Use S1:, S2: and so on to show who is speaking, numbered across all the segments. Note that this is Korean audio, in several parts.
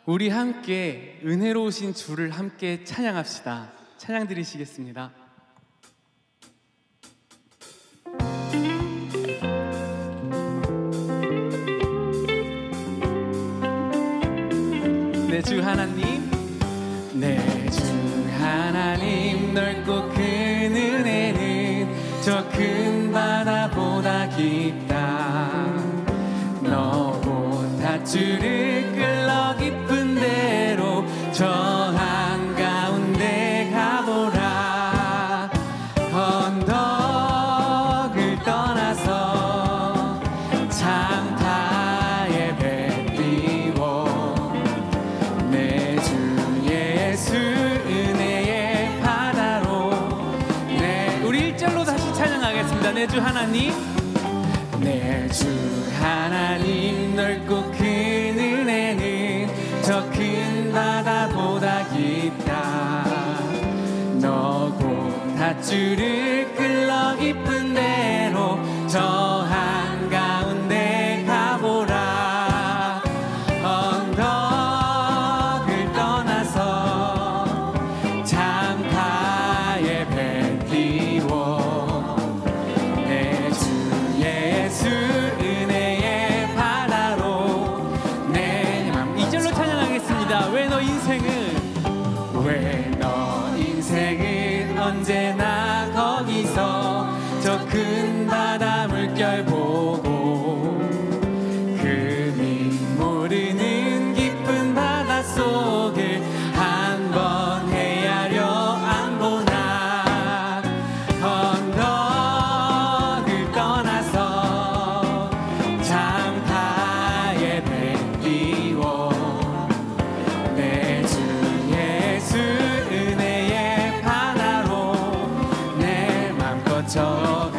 S1: 우리 함께 은혜로우신 주를 함께 찬양합시다. 찬양 드리시겠습니다. 내 주 하나님, 내 주 하나님, 넓고 큰 은혜는 저 큰 바다보다 깊다. 너보 닷줄을 끌러 깊은 데로 저 한가운데 가보라. 언덕을 떠나서 장타에 배 띄워 내 주 예수 은혜의 바다로. 네, 우리 1절로 다시 찬양하겠습니다. 내 주 하나님, 내 주 하나님, 넓고 큰 은혜는 저 큰 바다보다 깊다. 너고 닷줄을 끌러 깊은 데로 저 한가운데 가보라. 언덕을 떠나서 장타에 배 띄워 내 주 예수 은혜의 바다로. 내 맘 2절로 찬양하겠습니다. 왜 너 인생은 언제나 거기서 저 큰 바다 물결 보고 금이 모르는 깊은 바다 속을 한번 헤아려 안 보나. 언덕을 떠나서 장타에 배 띄워 내 주 예수 은혜의 바다로 내 맘껏 저가.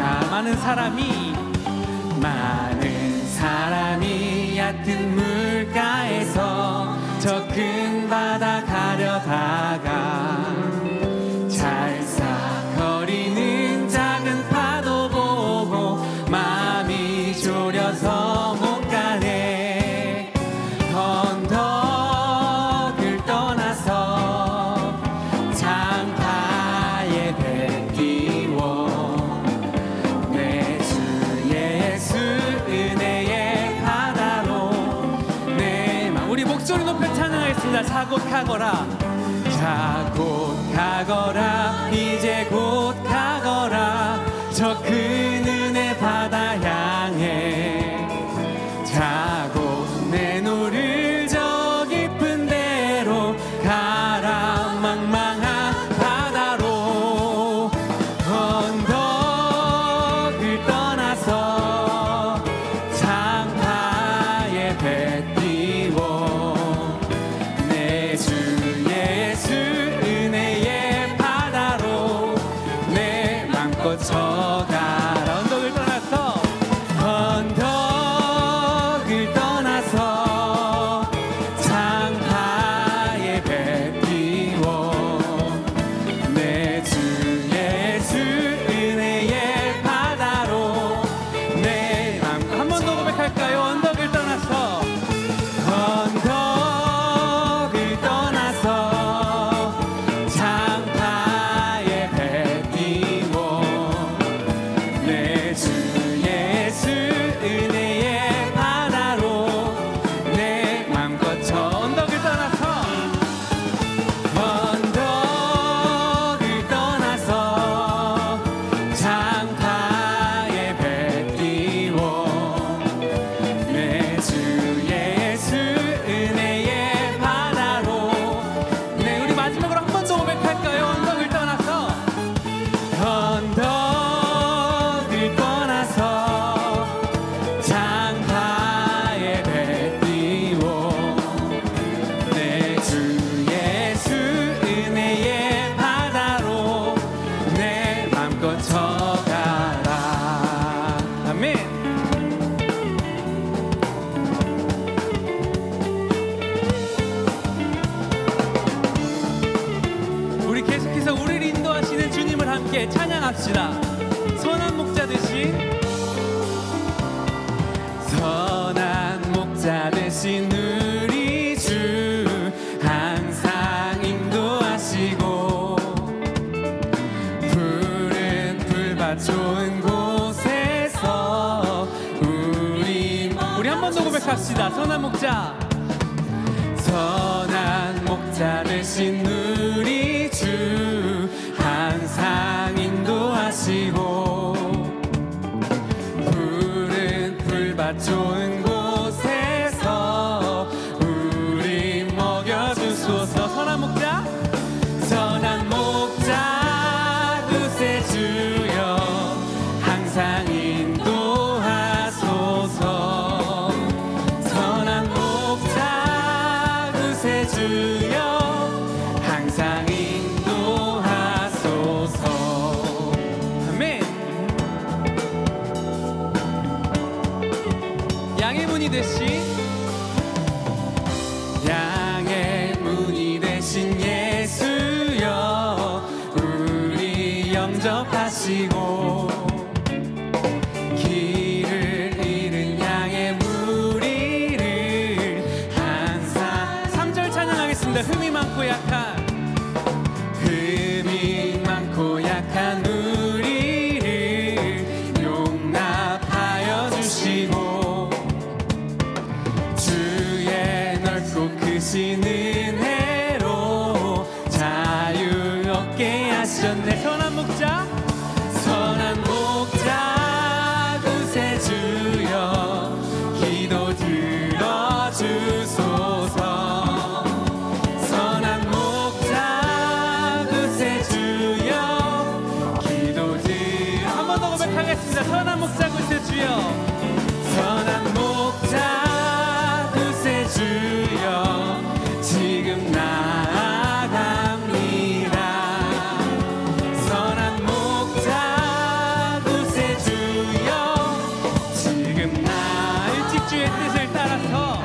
S1: 많은 사람이 얕은 물가에서 저 큰 바다 가려다가 찰싹거리는 작은 파도 보고 마음이 졸여서 못 가네. 언덕을 떠나서 장타에 배 띄워 내 주 예수 은혜의 바다로 내 맘. 우리 목소리 높여 찬양하겠습니다. 자곡하거라, 자곡하거라, 이제 곧 가거라. 저 큰 은혜 바다 향해 자곡 내노를 저 깊은 데로 가라. 망망한 바다로 언덕을 떠나서 장타에 배 띄워 내 주 예수 은혜의 바다로 내 맘껏 저가라. 언덕을 떠나서 언덕을 떠나서 장타에 배 띄워 내 주 예수 은혜의 바다로 내 맘. 한 번 더 고백할까요? 언덕을 떠나서 언덕을 떠나서 장타에 배 띄워 내 주 예수 은혜의 바다로 내 맘껏 저 언덕을 떠나서 언덕을 떠나서 장타에 배 띄워 내 주 예수 은혜의 바다로. 네, 우리 마지막으로 한 번 더 고백할까요? 언덕을 떠나서 언덕을 떠나서 장타에 배 띄워 내 주 예수 은혜의 바다로 내 맘껏 저가라. 아멘. 우리 계속해서 우리를 인도하시는 주님을 함께 찬양합시다. 선한 목자 되신 우리 주 합시다. 선한 목자. 선한 목자 되신 우리 주 항상 인도하시고 푸른 풀밭 좋은 곳에서 우리 먹여주소서. 선한 목자. 선한 목자 구세주여 항상 인도하소서. 선한 목자 구세주여 항상 인도하소서. 아멘. 양의 문이 되신 예수여 우리 영접하시고 길을 잃은 양의 무리를 항상 3절 찬양하겠습니다. 흠이 많고 약한 우리를 용납하여 주시고 주의 넓고 크신 은혜로 자유 얻게 하셨네. 선한 목자. 선한 목자 구세주여 기도 들어주소서. 선한 목자 구세주여 기도 들어. 한 번 더 고백하겠습니다. 선한 목자 구세주여. 선한 목자 구세주여 지금 나아갑니다. 선한 목자 구세주여 지금 일찍 주의 뜻을 따라서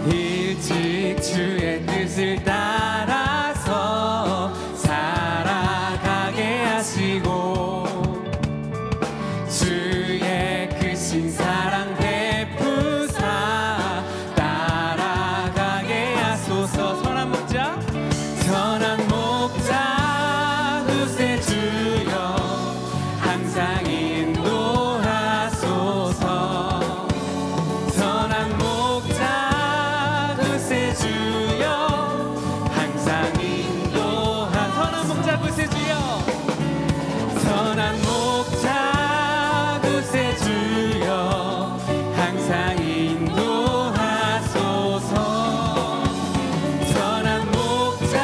S1: 일찍 주의 뜻을 따라서 살아가게 하시고 주의 크신 사랑 베푸사 따라가게 하소서. 선한 목자. 선한 목자 구세주여 항상 인도하소서. 선한 목자 구세주여 항상 선한 목자 구세주여. 선한 목자 구세주여 항상 인도하소서. 선한 목자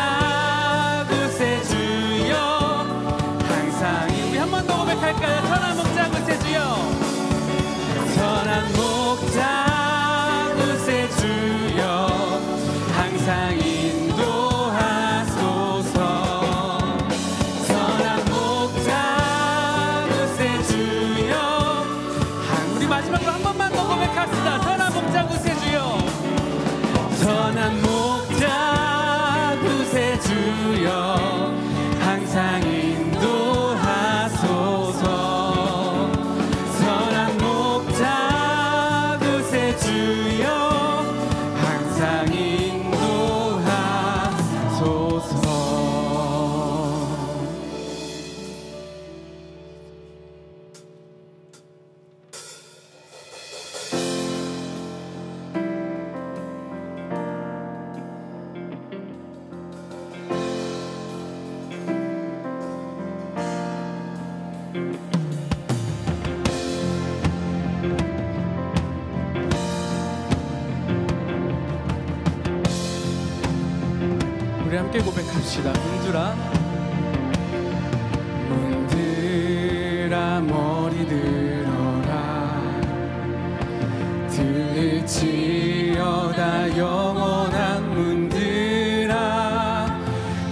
S1: 구세주여 항상 우리 한 번 더 고백할까요? 선한 목자 구세주여. 선한 목자 구세주여 항상 인도하소서. 선한 목자 구세주여 우리 마지막으로 한 번만 더 고백합시다. 선한 목자 구세주여. 선한 목자 구세주여 항상 인도하소서. 선한 목자 구세주여 항상 인도하소서. 우리 함께 고백합시다. 문들아 문들아 머리 들어라. 들을지어다 영원한 문들아.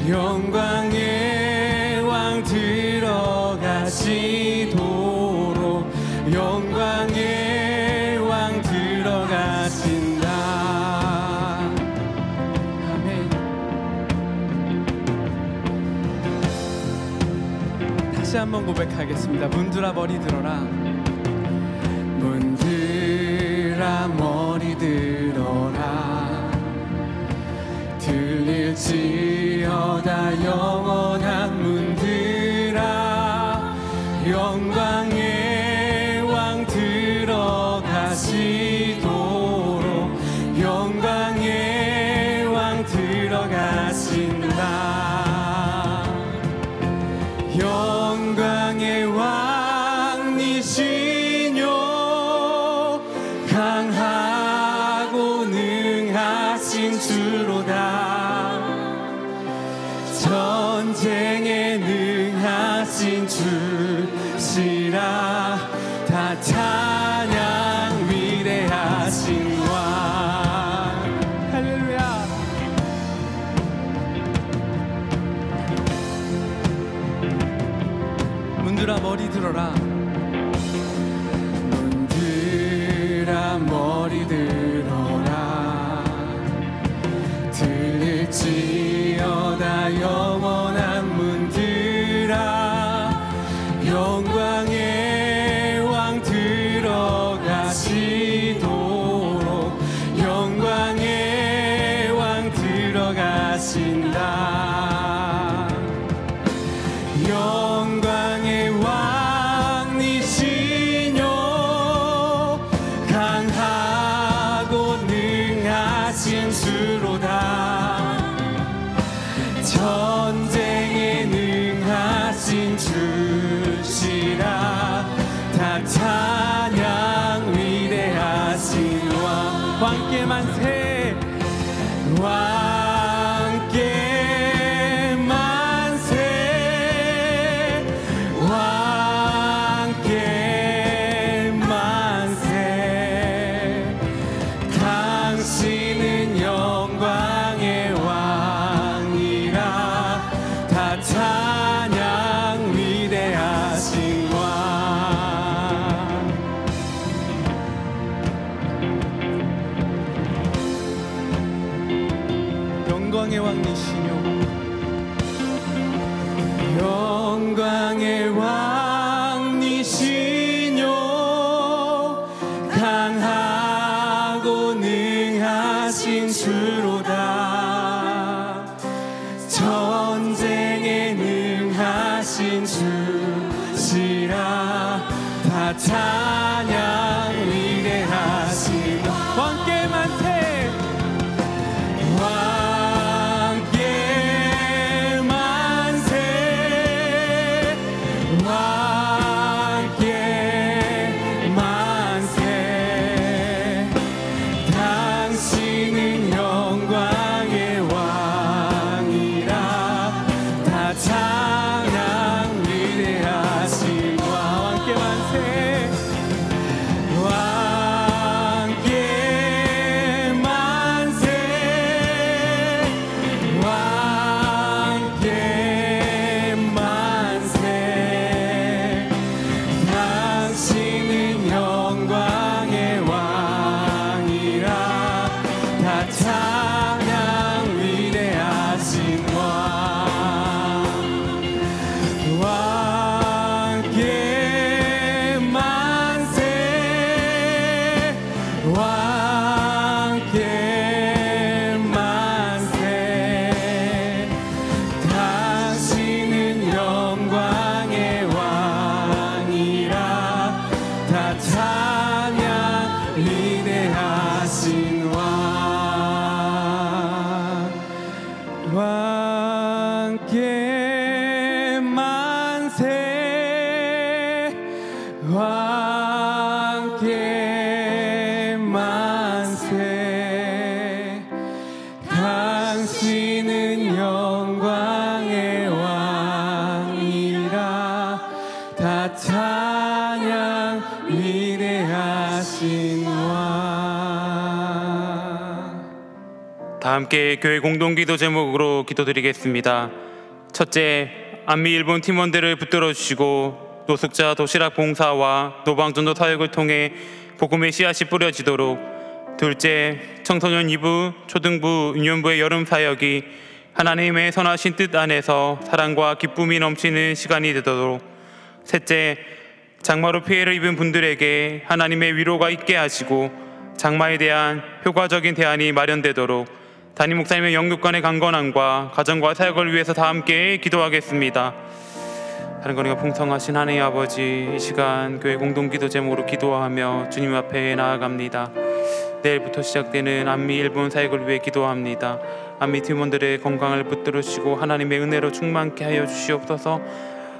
S1: 영광의 왕 들어가시도록 영광의 왕 들어가신다. 아멘. 다시 한번 고백하겠습니다. 문들아 머리 들어라. 문들아 머리 들어라. 들릴지어다 영원한 문들아. 영광의 왕 들어가시 능하신 주로다. 전쟁에 능하신 주시라. 다 찬양 위대하신 왕. 할렐루야. 문들아 머리 들어라. 문들아 머리 들어라. 들을지어다 영원한 문들아. 영광의 왕 들어가시도록 영광의 왕 들어가신다. 영광의 왕이시뇨 강하고 능하신 주로다. 전쟁에 능하신 주시라. 다 찬양 위대하신 왕. 왕께 만세. 왕께 만세. 왕께 만세. 당신은 영광의 왕이라. 다 찬양 위대하신 왕. 영광의 왕이시뇨 영광의 왕이시뇨 강하고 능하신 주로다. 전쟁에 능하신 주시라. 다 찬양 위대하신 왕께 만세. 왕께 만세. 왕께 만세. 당신은 영광의 왕이라. 다 찬양 위대하신 왕. 왕께 만세. 왕께 만세. 왕께 만세. 당신은 영광의 왕이라. 다 찬양 위대하신 왕. 왕께 만세. 왕께 만세. 당신은 영광의 왕이라. 다 찬양 위대하신 왕. 왕께 만세. 왕께 만세. 당신은 영광의 왕이라. 다 찬양 위대하신 왕.
S2: 다 함께 교회 공동기도 제목으로 기도드리겠습니다. 첫째, 안미 일본 팀원들을 붙들어 주시고 노숙자 도시락 봉사와 노방전도 사역을 통해 복음의 씨앗이 뿌려지도록. 둘째, 청소년 2부, 초등부, 유년부의 여름 사역이 하나님의 선하신 뜻 안에서 사랑과 기쁨이 넘치는 시간이 되도록. 셋째, 장마로 피해를 입은 분들에게 하나님의 위로가 있게 하시고 장마에 대한 효과적인 대안이 마련되도록. 담임 목사님의 영육간의 강건함과 가정과 사역을 위해서 다 함께 기도하겠습니다. 하는 거리가 풍성하신 하나님 아버지, 이 시간 교회 공동기도 제목으로 기도하며 주님 앞에 나아갑니다. 내일부터 시작되는 안미 일본 사역을 위해 기도합니다. 안미 팀원들의 건강을 붙들어 주시고 하나님의 은혜로 충만케 하여 주시옵소서.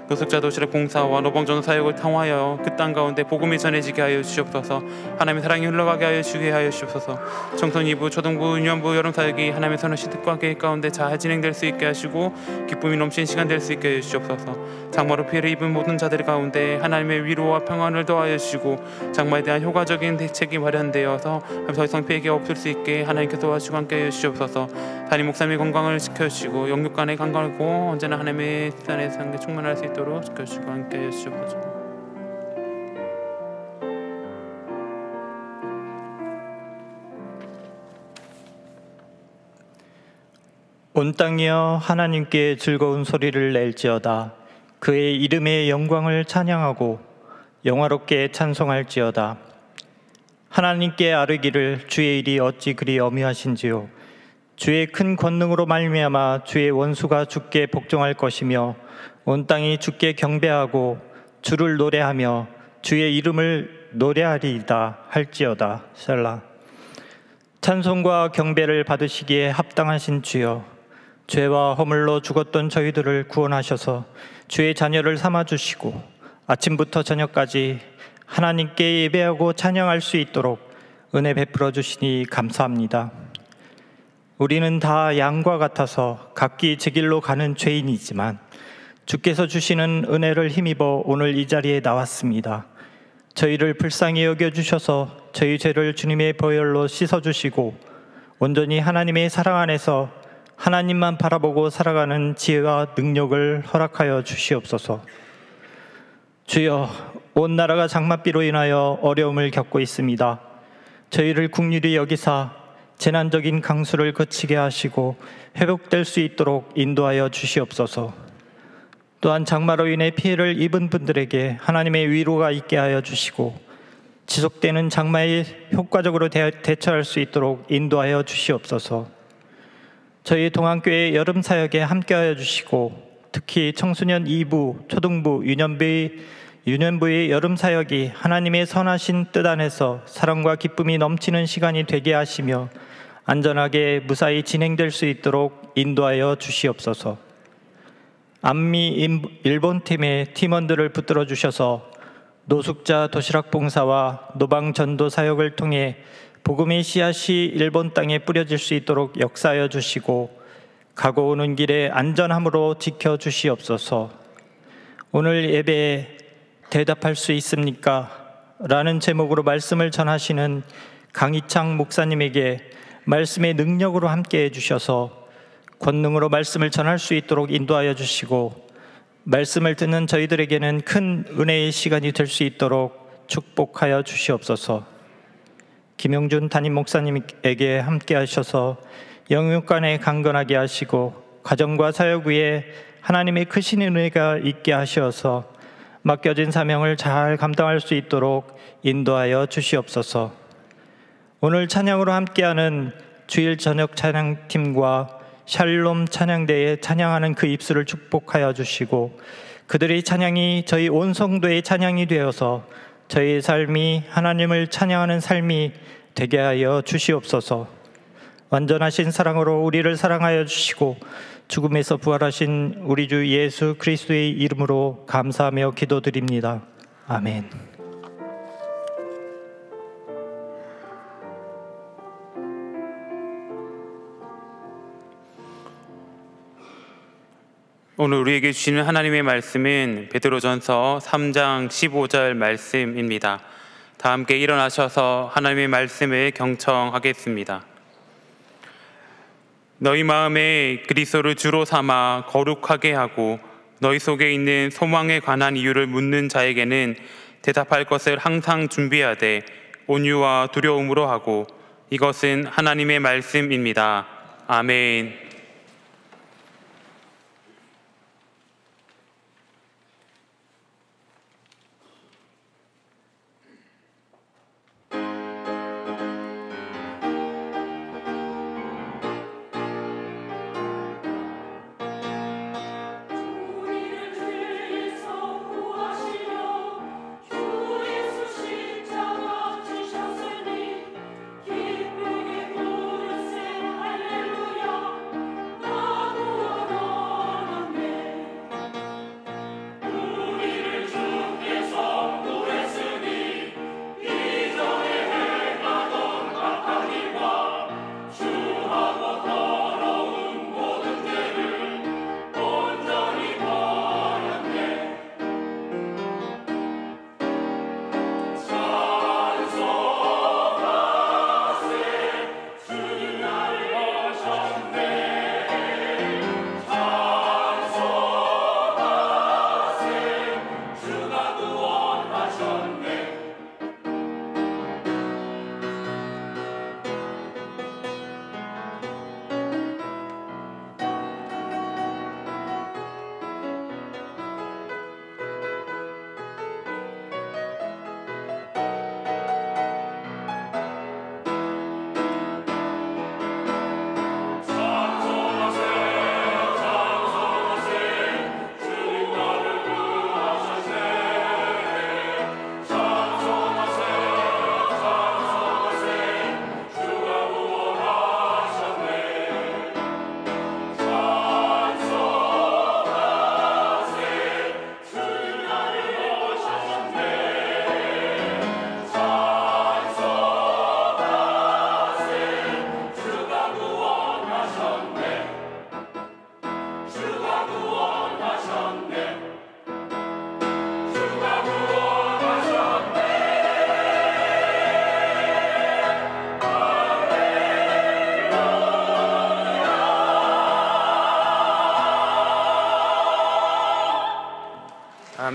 S2: 노숙자 도시락 봉사와 노방전 사역을 통하여 그 땅 가운데 복음이 전해지게 하여 주시옵소서. 하나님의 사랑이 흘러가게 하여 주게 하여 주옵소서. 청소년 2부, 초등부, 유년부, 여름 사역이 하나님의 선하신 뜻과 계획 가운데 잘 진행될 수 있게 하시고 기쁨이 넘치는 시간 될 수 있게 하여 주옵소서. 장마로 피해를 입은 모든 자들 가운데 하나님의 위로와 평안을 더하여 주시고 장마에 대한 효과적인 대책이 마련되어서 더 이상 피해가 없을 수 있게 하나님께서 도와주시고 함께 하여 주옵소서. 담임 목사님의 건강을 지켜주시고 영육간의 건강하고 언제나 하나님의 뜻안에 상게 충만할 수 있도록 지켜주시고 함께 하여 주옵소서.
S3: 온 땅이여 하나님께 즐거운 소리를 낼지어다. 그의 이름의 영광을 찬양하고 영화롭게 찬송할지어다. 하나님께 아뢰기를 주의 일이 어찌 그리 엄히하신지요. 주의 큰 권능으로 말미암아 주의 원수가 주께 복종할 것이며 온 땅이 주께 경배하고 주를 노래하며 주의 이름을 노래하리이다 할지어다. 셀라. 찬송과 경배를 받으시기에 합당하신 주여, 죄와 허물로 죽었던 저희들을 구원하셔서 주의 자녀를 삼아주시고 아침부터 저녁까지 하나님께 예배하고 찬양할 수 있도록 은혜 베풀어 주시니 감사합니다. 우리는 다 양과 같아서 각기 제 길로 가는 죄인이지만 주께서 주시는 은혜를 힘입어 오늘 이 자리에 나왔습니다. 저희를 불쌍히 여겨주셔서 저희 죄를 주님의 보혈로 씻어주시고 온전히 하나님의 사랑 안에서 하나님만 바라보고 살아가는 지혜와 능력을 허락하여 주시옵소서. 주여, 온 나라가 장맛비로 인하여 어려움을 겪고 있습니다. 저희를 긍휼히 여기사 재난적인 강수를 그치게 하시고 회복될 수 있도록 인도하여 주시옵소서. 또한 장마로 인해 피해를 입은 분들에게 하나님의 위로가 있게 하여 주시고 지속되는 장마에 효과적으로 대처할 수 있도록 인도하여 주시옵소서. 저희 동안교회 여름 사역에 함께하여 주시고 특히 청소년 2부, 초등부, 유년부의 여름 사역이 하나님의 선하신 뜻 안에서 사랑과 기쁨이 넘치는 시간이 되게 하시며 안전하게 무사히 진행될 수 있도록 인도하여 주시옵소서. 안미 일본팀의 팀원들을 붙들어 주셔서 노숙자 도시락 봉사와 노방 전도 사역을 통해 복음의 씨앗이 일본 땅에 뿌려질 수 있도록 역사하여 주시고 가고 오는 길에 안전함으로 지켜주시옵소서. 오늘 예배에 대답할 수 있습니까? 라는 제목으로 말씀을 전하시는 강희창 목사님에게 말씀의 능력으로 함께해 주셔서 권능으로 말씀을 전할 수 있도록 인도하여 주시고 말씀을 듣는 저희들에게는 큰 은혜의 시간이 될 수 있도록 축복하여 주시옵소서. 김용준 담임 목사님에게 함께 하셔서 영육간에 강건하게 하시고 가정과 사역 위에 하나님의 크신 은혜가 있게 하셔서 맡겨진 사명을 잘 감당할 수 있도록 인도하여 주시옵소서. 오늘 찬양으로 함께하는 주일 저녁 찬양팀과 샬롬 찬양대에 찬양하는 그 입술을 축복하여 주시고 그들의 찬양이 저희 온 성도의 찬양이 되어서 저희의 삶이 하나님을 찬양하는 삶이 되게 하여 주시옵소서. 완전하신 사랑으로 우리를 사랑하여 주시고 죽음에서 부활하신 우리 주 예수 그리스도의 이름으로 감사하며 기도드립니다. 아멘.
S2: 오늘 우리에게 주시는 하나님의 말씀은 베드로전서 3장 15절 말씀입니다. 다 함께 일어나셔서 하나님의 말씀을 경청하겠습니다. 너희 마음에 그리스도를 주로 삼아 거룩하게 하고 너희 속에 있는 소망에 관한 이유를 묻는 자에게는 대답할 것을 항상 준비하되 온유와 두려움으로 하고 이것은 하나님의 말씀입니다. 아멘.
S4: 기쁘게 부르세 할렐루야.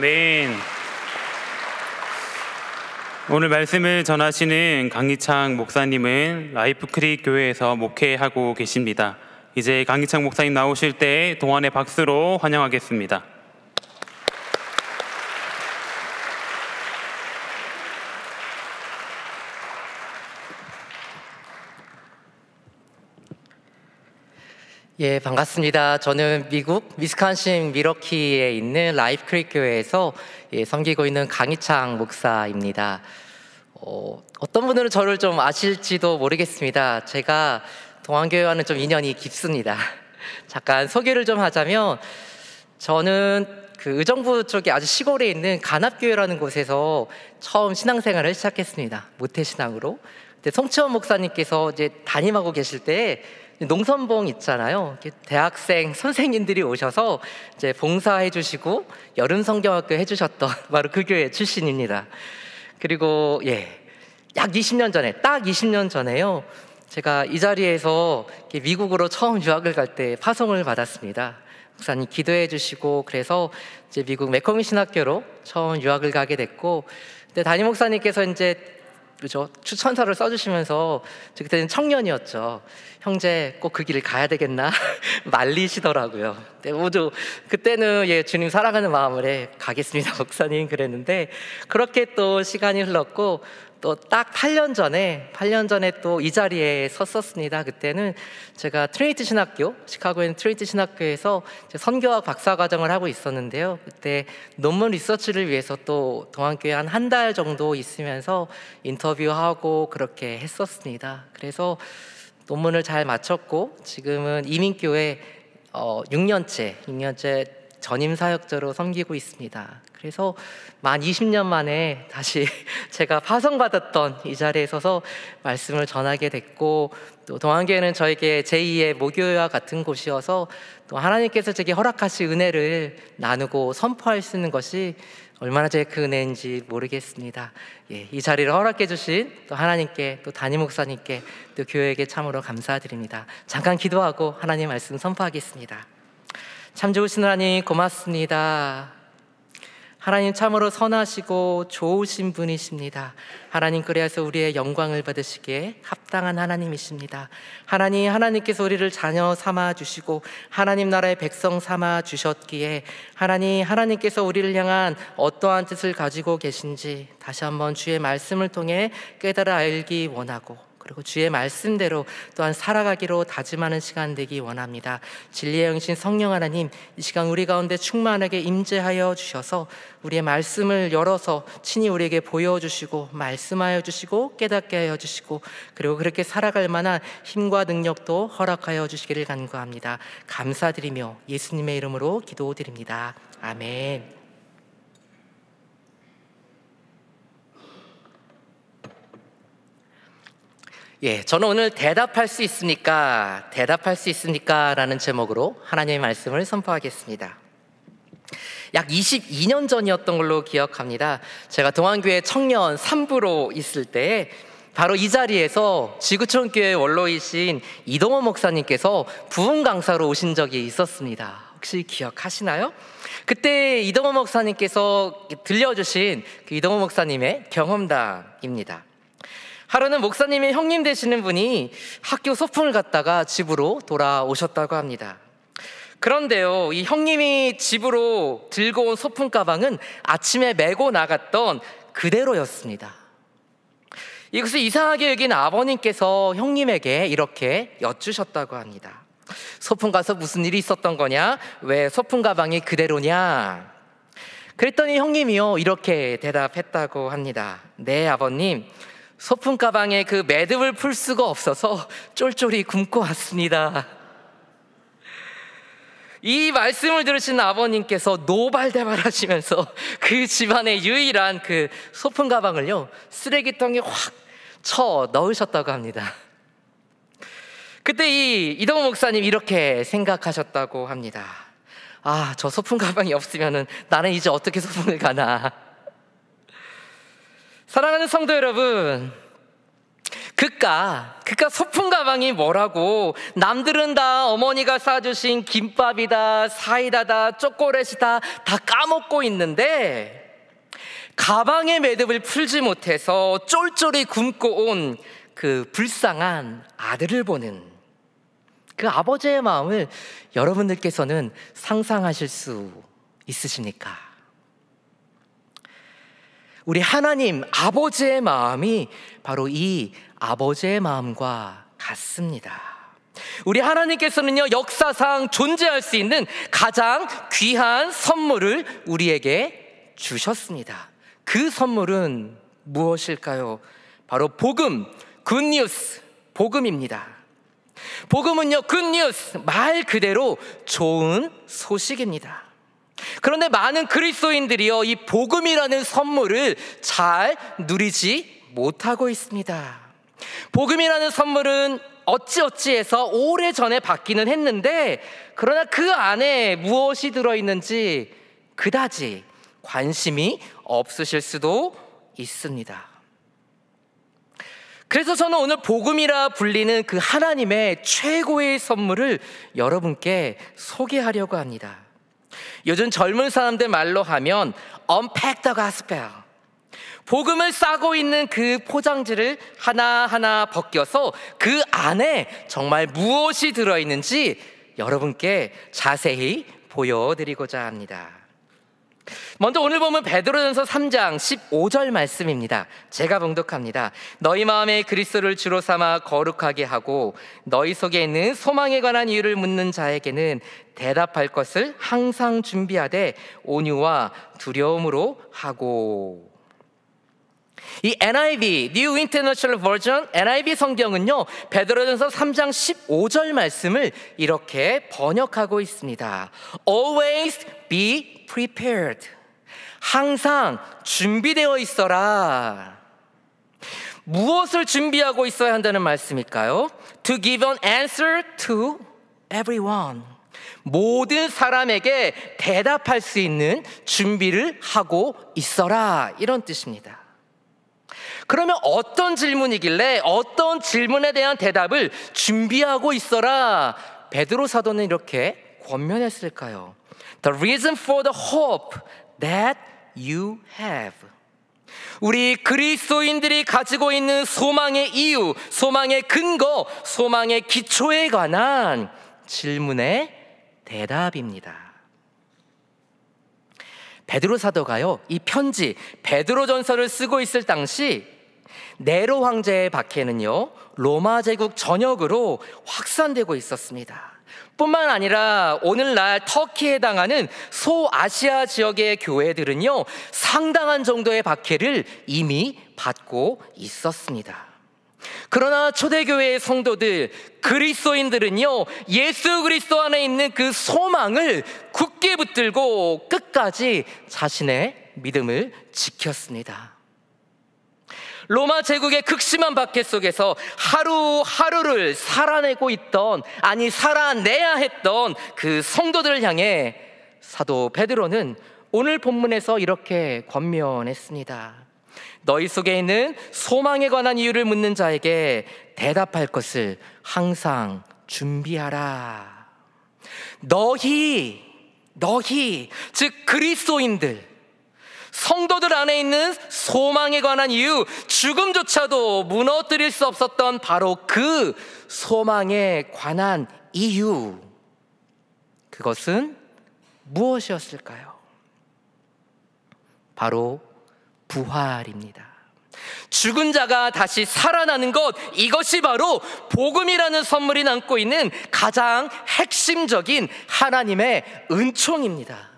S2: 아멘. 오늘 말씀을 전하시는 강희창 목사님은 라이프크릭 교회에서 목회하고 계십니다. 이제 강희창 목사님 나오실 때 동안의 박수로 환영하겠습니다.
S4: 예, 반갑습니다. 저는 미국 위스콘신 밀워키에 있는 라이프크릭 교회에서 섬기고 있는 강희창 목사입니다. 어떤 분들은 저를 좀 아실지도 모르겠습니다. 제가 동안교회와는 좀 인연이 깊습니다. 잠깐 소개를 좀 하자면, 저는 그 의정부 쪽에 아주 시골에 있는 간합교회라는 곳에서 처음 신앙생활을 시작했습니다. 모태신앙으로. 근데 송치원 목사님께서 이제 담임하고 계실 때 농선봉 있잖아요. 대학생 선생님들이 오셔서 이제 봉사해 주시고 여름 성경학교 해주셨던 바로 그 교회 출신입니다. 그리고 약 20년 전에, 딱 20년 전에요, 제가 이 자리에서 미국으로 처음 유학을 갈 때 파송을 받았습니다. 목사님 기도해 주시고, 그래서 이제 미국 매커미 신학교로 처음 유학을 가게 됐고, 근데 담임 목사님께서 이제 추천서를 써주시면서, 그때는 청년이었죠. 형제 꼭 그 길을 가야 되겠나 말리시더라고요. 모두 그때는 주님 사랑하는 마음으로 가겠습니다 목사님 그랬는데, 그렇게 또 시간이 흘렀고, 또 딱 8년 전에 또 이 자리에 섰었습니다. 그때는 제가 트리니티 신학교, 시카고에 있는 트리니티 신학교에서 선교학 박사과정을 하고 있었는데요. 그때 논문 리서치를 위해서 또 동안교회 한 달 정도 있으면서 인터뷰하고 그렇게 했었습니다. 그래서 논문을 잘 마쳤고, 지금은 이민교회 6년째 전임 사역자로 섬기고 있습니다. 그래서 만 20년 만에 다시 제가 파송받았던 이 자리에 서서 말씀을 전하게 됐고, 또 동안교회는 저에게 제2의 모교회와 같은 곳이어서 또 하나님께서 제게 허락하신 은혜를 나누고 선포할 수 있는 것이 얼마나 제 그 은혜인지 모르겠습니다. 이 자리를 허락해 주신 또 하나님께, 또 담임 목사님께, 또 교회에게 참으로 감사드립니다. 잠깐 기도하고 하나님 말씀 선포하겠습니다. 참 좋으신 하나님 고맙습니다. 하나님 참으로 선하시고 좋으신 분이십니다. 하나님, 그래서 우리의 영광을 받으시기에 합당한 하나님이십니다. 하나님께서 우리를 자녀 삼아 주시고 하나님 나라의 백성 삼아 주셨기에, 하나님께서 우리를 향한 어떠한 뜻을 가지고 계신지 다시 한번 주의 말씀을 통해 깨달아 알기 원하고, 그리고 주의 말씀대로 또한 살아가기로 다짐하는 시간 되기 원합니다. 진리의 영신 성령 하나님, 이 시간 우리 가운데 충만하게 임재하여 주셔서 우리의 말씀을 열어서 친히 우리에게 보여주시고 말씀하여 주시고 깨닫게 하여 주시고, 그리고 그렇게 살아갈 만한 힘과 능력도 허락하여 주시기를 간구합니다. 감사드리며 예수님의 이름으로 기도드립니다. 아멘. 저는 오늘 대답할 수 있습니까? 라는 제목으로 하나님의 말씀을 선포하겠습니다. 약 22년 전이었던 걸로 기억합니다. 제가 동안교회 청년 3부로 있을 때 바로 이 자리에서 지구촌교회 원로이신 이동원 목사님께서 부흥 강사로 오신 적이 있었습니다. 혹시 기억하시나요? 그때 이동원 목사님께서 들려주신 그 이동원 목사님의 경험담입니다. 하루는 목사님의 형님 되시는 분이 학교 소풍을 갔다가 집으로 돌아오셨다고 합니다. 그런데요, 이 형님이 집으로 들고 온 소풍 가방은 아침에 메고 나갔던 그대로였습니다. 이것을 이상하게 여긴 아버님께서 형님에게 이렇게 여쭈셨다고 합니다. 소풍 가서 무슨 일이 있었던 거냐? 왜 소풍 가방이 그대로냐? 그랬더니 형님이요, 이렇게 대답했다고 합니다. 네, 아버님. 소풍 가방에 그 매듭을 풀 수가 없어서 쫄쫄이 굶고 왔습니다. 이 말씀을 들으신 아버님께서 노발대발하시면서 그 집안의 유일한 그 소풍 가방을요, 쓰레기통에 확 쳐 넣으셨다고 합니다. 그때 이동훈 목사님 이렇게 생각하셨다고 합니다. 아, 저 소풍 가방이 없으면은 나는 이제 어떻게 소풍을 가나. 사랑하는 성도 여러분, 그깟 소품 가방이 뭐라고, 남들은 다 어머니가 싸주신 김밥이다, 사이다다, 초콜릿이다 다 까먹고 있는데 가방의 매듭을 풀지 못해서 쫄쫄이 굶고 온 그 불쌍한 아들을 보는 그 아버지의 마음을 여러분들께서는 상상하실 수 있으십니까? 우리 하나님 아버지의 마음이 바로 이 아버지의 마음과 같습니다. 우리 하나님께서는요, 역사상 존재할 수 있는 가장 귀한 선물을 우리에게 주셨습니다. 그 선물은 무엇일까요? 바로 복음, 굿뉴스, 복음입니다. 복음은요, 굿뉴스, 말 그대로 좋은 소식입니다. 그런데 많은 그리스도인들이요, 이 복음이라는 선물을 잘 누리지 못하고 있습니다. 복음이라는 선물은 어찌어찌해서 오래전에 받기는 했는데, 그러나 그 안에 무엇이 들어있는지 그다지 관심이 없으실 수도 있습니다. 그래서 저는 오늘 복음이라 불리는 그 하나님의 최고의 선물을 여러분께 소개하려고 합니다. 요즘 젊은 사람들 말로 하면 Unpack the Gospel, 복음을 싸고 있는 그 포장지를 하나하나 벗겨서 그 안에 정말 무엇이 들어있는지 여러분께 자세히 보여드리고자 합니다. 먼저 오늘 보면 베드로전서 3장 15절 말씀입니다. 제가 봉독합니다. 너희 마음에 그리스도를 주로 삼아 거룩하게 하고 너희 속에 있는 소망에 관한 이유를 묻는 자에게는 대답할 것을 항상 준비하되 온유와 두려움으로 하고. 이 NIV, New International Version, NIV 성경은요, 베드로전서 3장 15절 말씀을 이렇게 번역하고 있습니다. Always be prepared. 항상 준비되어 있어라. 무엇을 준비하고 있어야 한다는 말씀일까요? To give an answer to everyone. 모든 사람에게 대답할 수 있는 준비를 하고 있어라, 이런 뜻입니다. 그러면 어떤 질문이길래 어떤 질문에 대한 대답을 준비하고 있어라 베드로 사도는 이렇게 권면했을까요? The reason for the hope that you have. 우리 그리스도인들이 가지고 있는 소망의 이유, 소망의 근거, 소망의 기초에 관한 질문의 대답입니다. 베드로 사도가요, 이 편지 베드로전서를 쓰고 있을 당시 네로 황제의 박해는요, 로마 제국 전역으로 확산되고 있었습니다. 뿐만 아니라 오늘날 터키에 해당하는 소아시아 지역의 교회들은요, 상당한 정도의 박해를 이미 받고 있었습니다. 그러나 초대교회의 성도들, 그리스도인들은요, 예수 그리스도 안에 있는 그 소망을 굳게 붙들고 끝까지 자신의 믿음을 지켰습니다. 로마 제국의 극심한 박해 속에서 하루하루를 살아내고 있던, 아니 살아내야 했던 그 성도들을 향해 사도 베드로는 오늘 본문에서 이렇게 권면했습니다. 너희 속에 있는 소망에 관한 이유를 묻는 자에게 대답할 것을 항상 준비하라. 너희 즉 그리스도인들, 성도들 안에 있는 소망에 관한 이유, 죽음조차도 무너뜨릴 수 없었던 바로 그 소망에 관한 이유, 그것은 무엇이었을까요? 바로 부활입니다. 죽은 자가 다시 살아나는 것, 이것이 바로 복음이라는 선물이 담고 있는 가장 핵심적인 하나님의 은총입니다.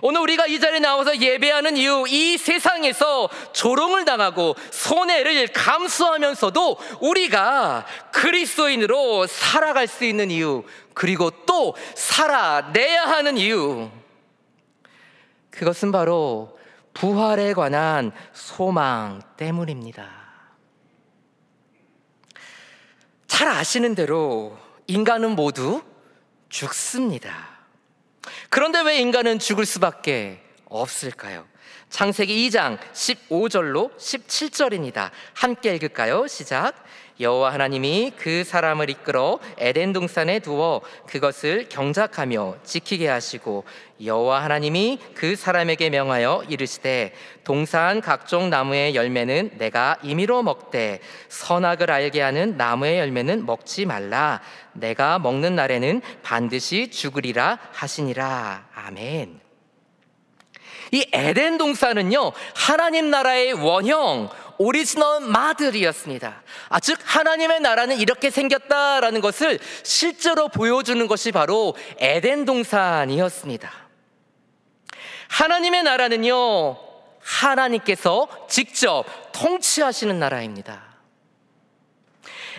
S4: 오늘 우리가 이 자리에 나와서 예배하는 이유, 이 세상에서 조롱을 당하고 손해를 감수하면서도 우리가 그리스도인으로 살아갈 수 있는 이유, 그리고 또 살아내야 하는 이유, 그것은 바로 부활에 관한 소망 때문입니다. 잘 아시는 대로 인간은 모두 죽습니다. 그런데 왜 인간은 죽을 수밖에 없을까요? 창세기 2장 15절로 17절입니다. 함께 읽을까요? 시작. 여호와 하나님이 그 사람을 이끌어 에덴 동산에 두어 그것을 경작하며 지키게 하시고 여호와 하나님이 그 사람에게 명하여 이르시되 동산 각종 나무의 열매는 내가 임의로 먹되 선악을 알게 하는 나무의 열매는 먹지 말라. 내가 먹는 날에는 반드시 죽으리라 하시니라. 아멘. 이 에덴 동산은요, 하나님 나라의 원형 오리지널 마들이었습니다. 즉 하나님의 나라는 이렇게 생겼다라는 것을 실제로 보여주는 것이 바로 에덴 동산이었습니다. 하나님의 나라는요, 하나님께서 직접 통치하시는 나라입니다.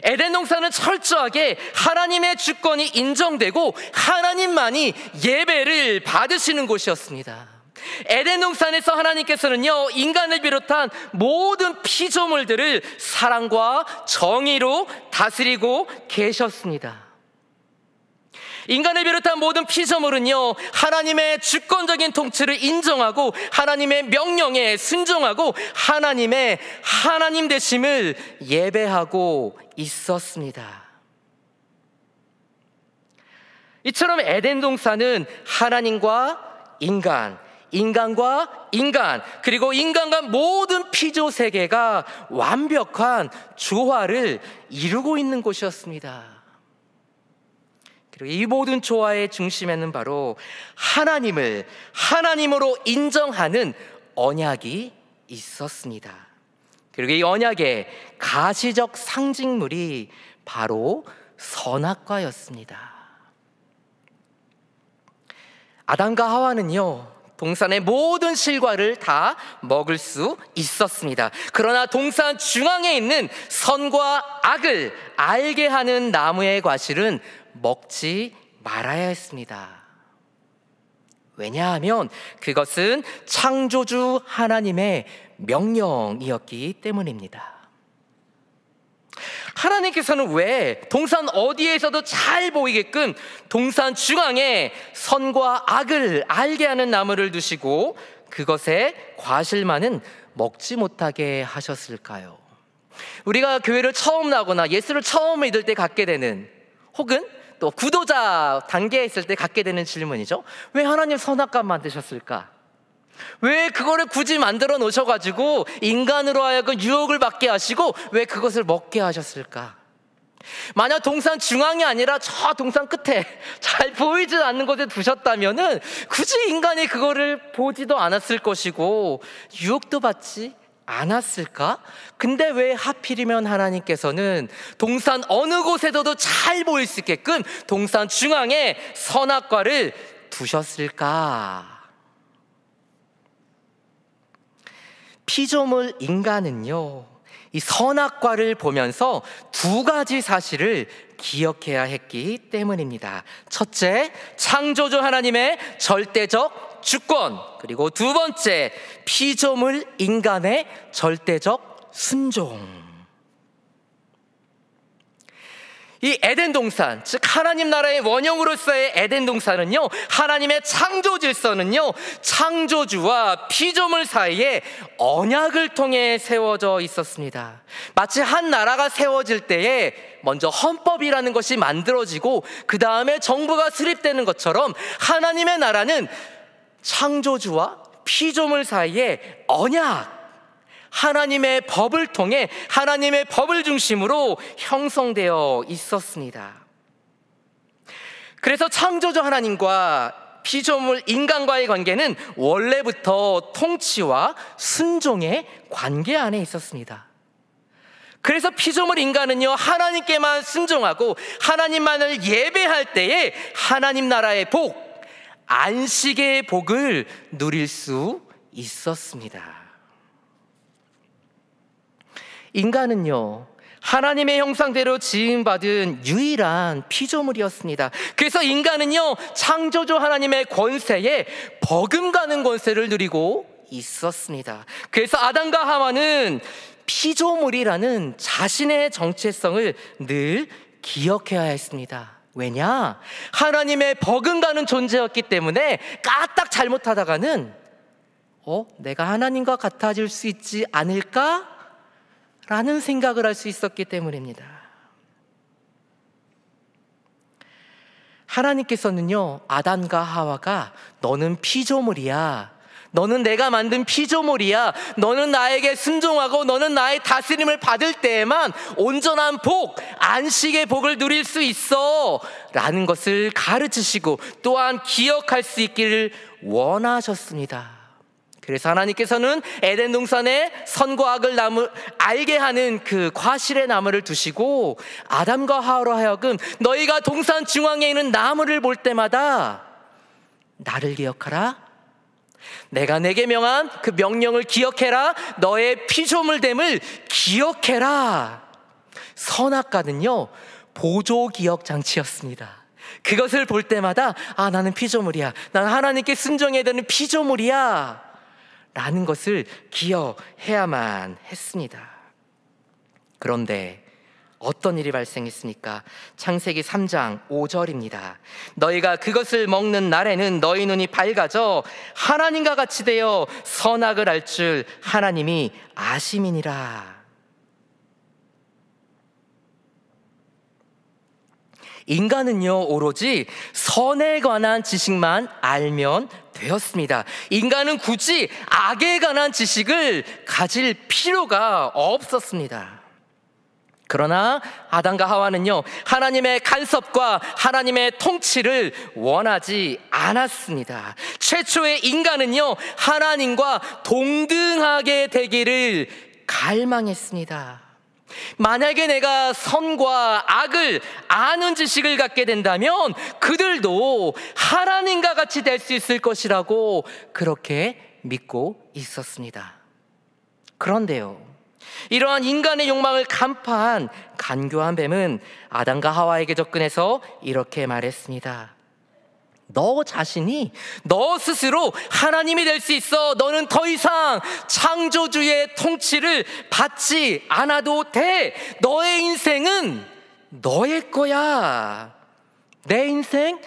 S4: 에덴 동산은 철저하게 하나님의 주권이 인정되고 하나님만이 예배를 받으시는 곳이었습니다. 에덴 동산에서 하나님께서는요, 인간을 비롯한 모든 피조물들을 사랑과 정의로 다스리고 계셨습니다. 인간을 비롯한 모든 피조물은요, 하나님의 주권적인 통치를 인정하고 하나님의 명령에 순종하고 하나님의 하나님 되심을 예배하고 있었습니다. 이처럼 에덴 동산은 하나님과 인간, 인간과 인간, 그리고 인간과 모든 피조 세계가 완벽한 조화를 이루고 있는 곳이었습니다. 그리고 이 모든 조화의 중심에는 바로 하나님을 하나님으로 인정하는 언약이 있었습니다. 그리고 이 언약의 가시적 상징물이 바로 선악과였습니다. 아담과 하와는요, 동산의 모든 실과를 다 먹을 수 있었습니다. 그러나 동산 중앙에 있는 선과 악을 알게 하는 나무의 과실은 먹지 말아야 했습니다. 왜냐하면 그것은 창조주 하나님의 명령이었기 때문입니다. 하나님께서는 왜 동산 어디에서도 잘 보이게끔 동산 중앙에 선과 악을 알게 하는 나무를 두시고 그것의 과실만은 먹지 못하게 하셨을까요? 우리가 교회를 처음 나거나 예수를 처음 믿을 때 갖게 되는, 혹은 또 구도자 단계에 있을 때 갖게 되는 질문이죠. 왜 하나님 선악과 만드셨을까? 왜 그거를 굳이 만들어 놓으셔가지고 인간으로 하여금 유혹을 받게 하시고 왜 그것을 먹게 하셨을까? 만약 동산 중앙이 아니라 저 동산 끝에 잘 보이지 않는 곳에 두셨다면은 굳이 인간이 그거를 보지도 않았을 것이고 유혹도 받지 않았을까? 근데 왜 하필이면 하나님께서는 동산 어느 곳에서도 잘 보일 수 있게끔 동산 중앙에 선악과를 두셨을까? 피조물 인간은요, 이 선악과를 보면서 두 가지 사실을 기억해야 했기 때문입니다. 첫째, 창조주 하나님의 절대적 주권, 그리고 두 번째, 피조물 인간의 절대적 순종. 이 에덴 동산, 즉 하나님 나라의 원형으로서의 에덴 동산은요, 하나님의 창조 질서는요, 창조주와 피조물 사이에 언약을 통해 세워져 있었습니다. 마치 한 나라가 세워질 때에 먼저 헌법이라는 것이 만들어지고 그 다음에 정부가 수립되는 것처럼 하나님의 나라는 창조주와 피조물 사이에 언약, 하나님의 법을 통해 하나님의 법을 중심으로 형성되어 있었습니다. 그래서 창조주 하나님과 피조물 인간과의 관계는 원래부터 통치와 순종의 관계 안에 있었습니다. 그래서 피조물 인간은요, 하나님께만 순종하고 하나님만을 예배할 때에 하나님 나라의 복, 안식의 복을 누릴 수 있었습니다. 인간은요, 하나님의 형상대로 지음받은 유일한 피조물이었습니다. 그래서 인간은요, 창조주 하나님의 권세에 버금가는 권세를 누리고 있었습니다. 그래서 아담과 하와는 피조물이라는 자신의 정체성을 늘 기억해야 했습니다. 왜냐? 하나님의 버금가는 존재였기 때문에 까딱 잘못하다가는 내가 하나님과 같아질 수 있지 않을까? 라는 생각을 할 수 있었기 때문입니다. 하나님께서는요, 아담과 하와가 너는 피조물이야, 너는 내가 만든 피조물이야, 너는 나에게 순종하고 너는 나의 다스림을 받을 때에만 온전한 복, 안식의 복을 누릴 수 있어 라는 것을 가르치시고 또한 기억할 수 있기를 원하셨습니다. 그래서 하나님께서는 에덴 동산에 선과 악을 알게 하는 그 과실의 나무를 두시고 아담과 하와로 하여금 너희가 동산 중앙에 있는 나무를 볼 때마다 나를 기억하라, 내가 내게 명한 그 명령을 기억해라, 너의 피조물됨을 기억해라. 선악과는요, 보조 기억 장치였습니다. 그것을 볼 때마다 나는 피조물이야, 나는 하나님께 순종해야 되는 피조물이야 라는 것을 기억해야만 했습니다. 그런데 어떤 일이 발생했습니까? 창세기 3장 5절입니다. 너희가 그것을 먹는 날에는 너희 눈이 밝아져 하나님과 같이 되어 선악을 알 줄 하나님이 아심이니라. 인간은요, 오로지 선에 관한 지식만 알면 되었습니다. 인간은 굳이 악에 관한 지식을 가질 필요가 없었습니다. 그러나 아담과 하와는요, 하나님의 간섭과 하나님의 통치를 원하지 않았습니다. 최초의 인간은요, 하나님과 동등하게 되기를 갈망했습니다. 만약에 내가 선과 악을 아는 지식을 갖게 된다면 그들도 하나님과 같이 될 수 있을 것이라고 그렇게 믿고 있었습니다. 그런데요, 이러한 인간의 욕망을 간파한 간교한 뱀은 아담과 하와에게 접근해서 이렇게 말했습니다. 너 자신이, 너 스스로 하나님이 될 수 있어. 너는 더 이상 창조주의 통치를 받지 않아도 돼. 너의 인생은 너의 거야. 내 인생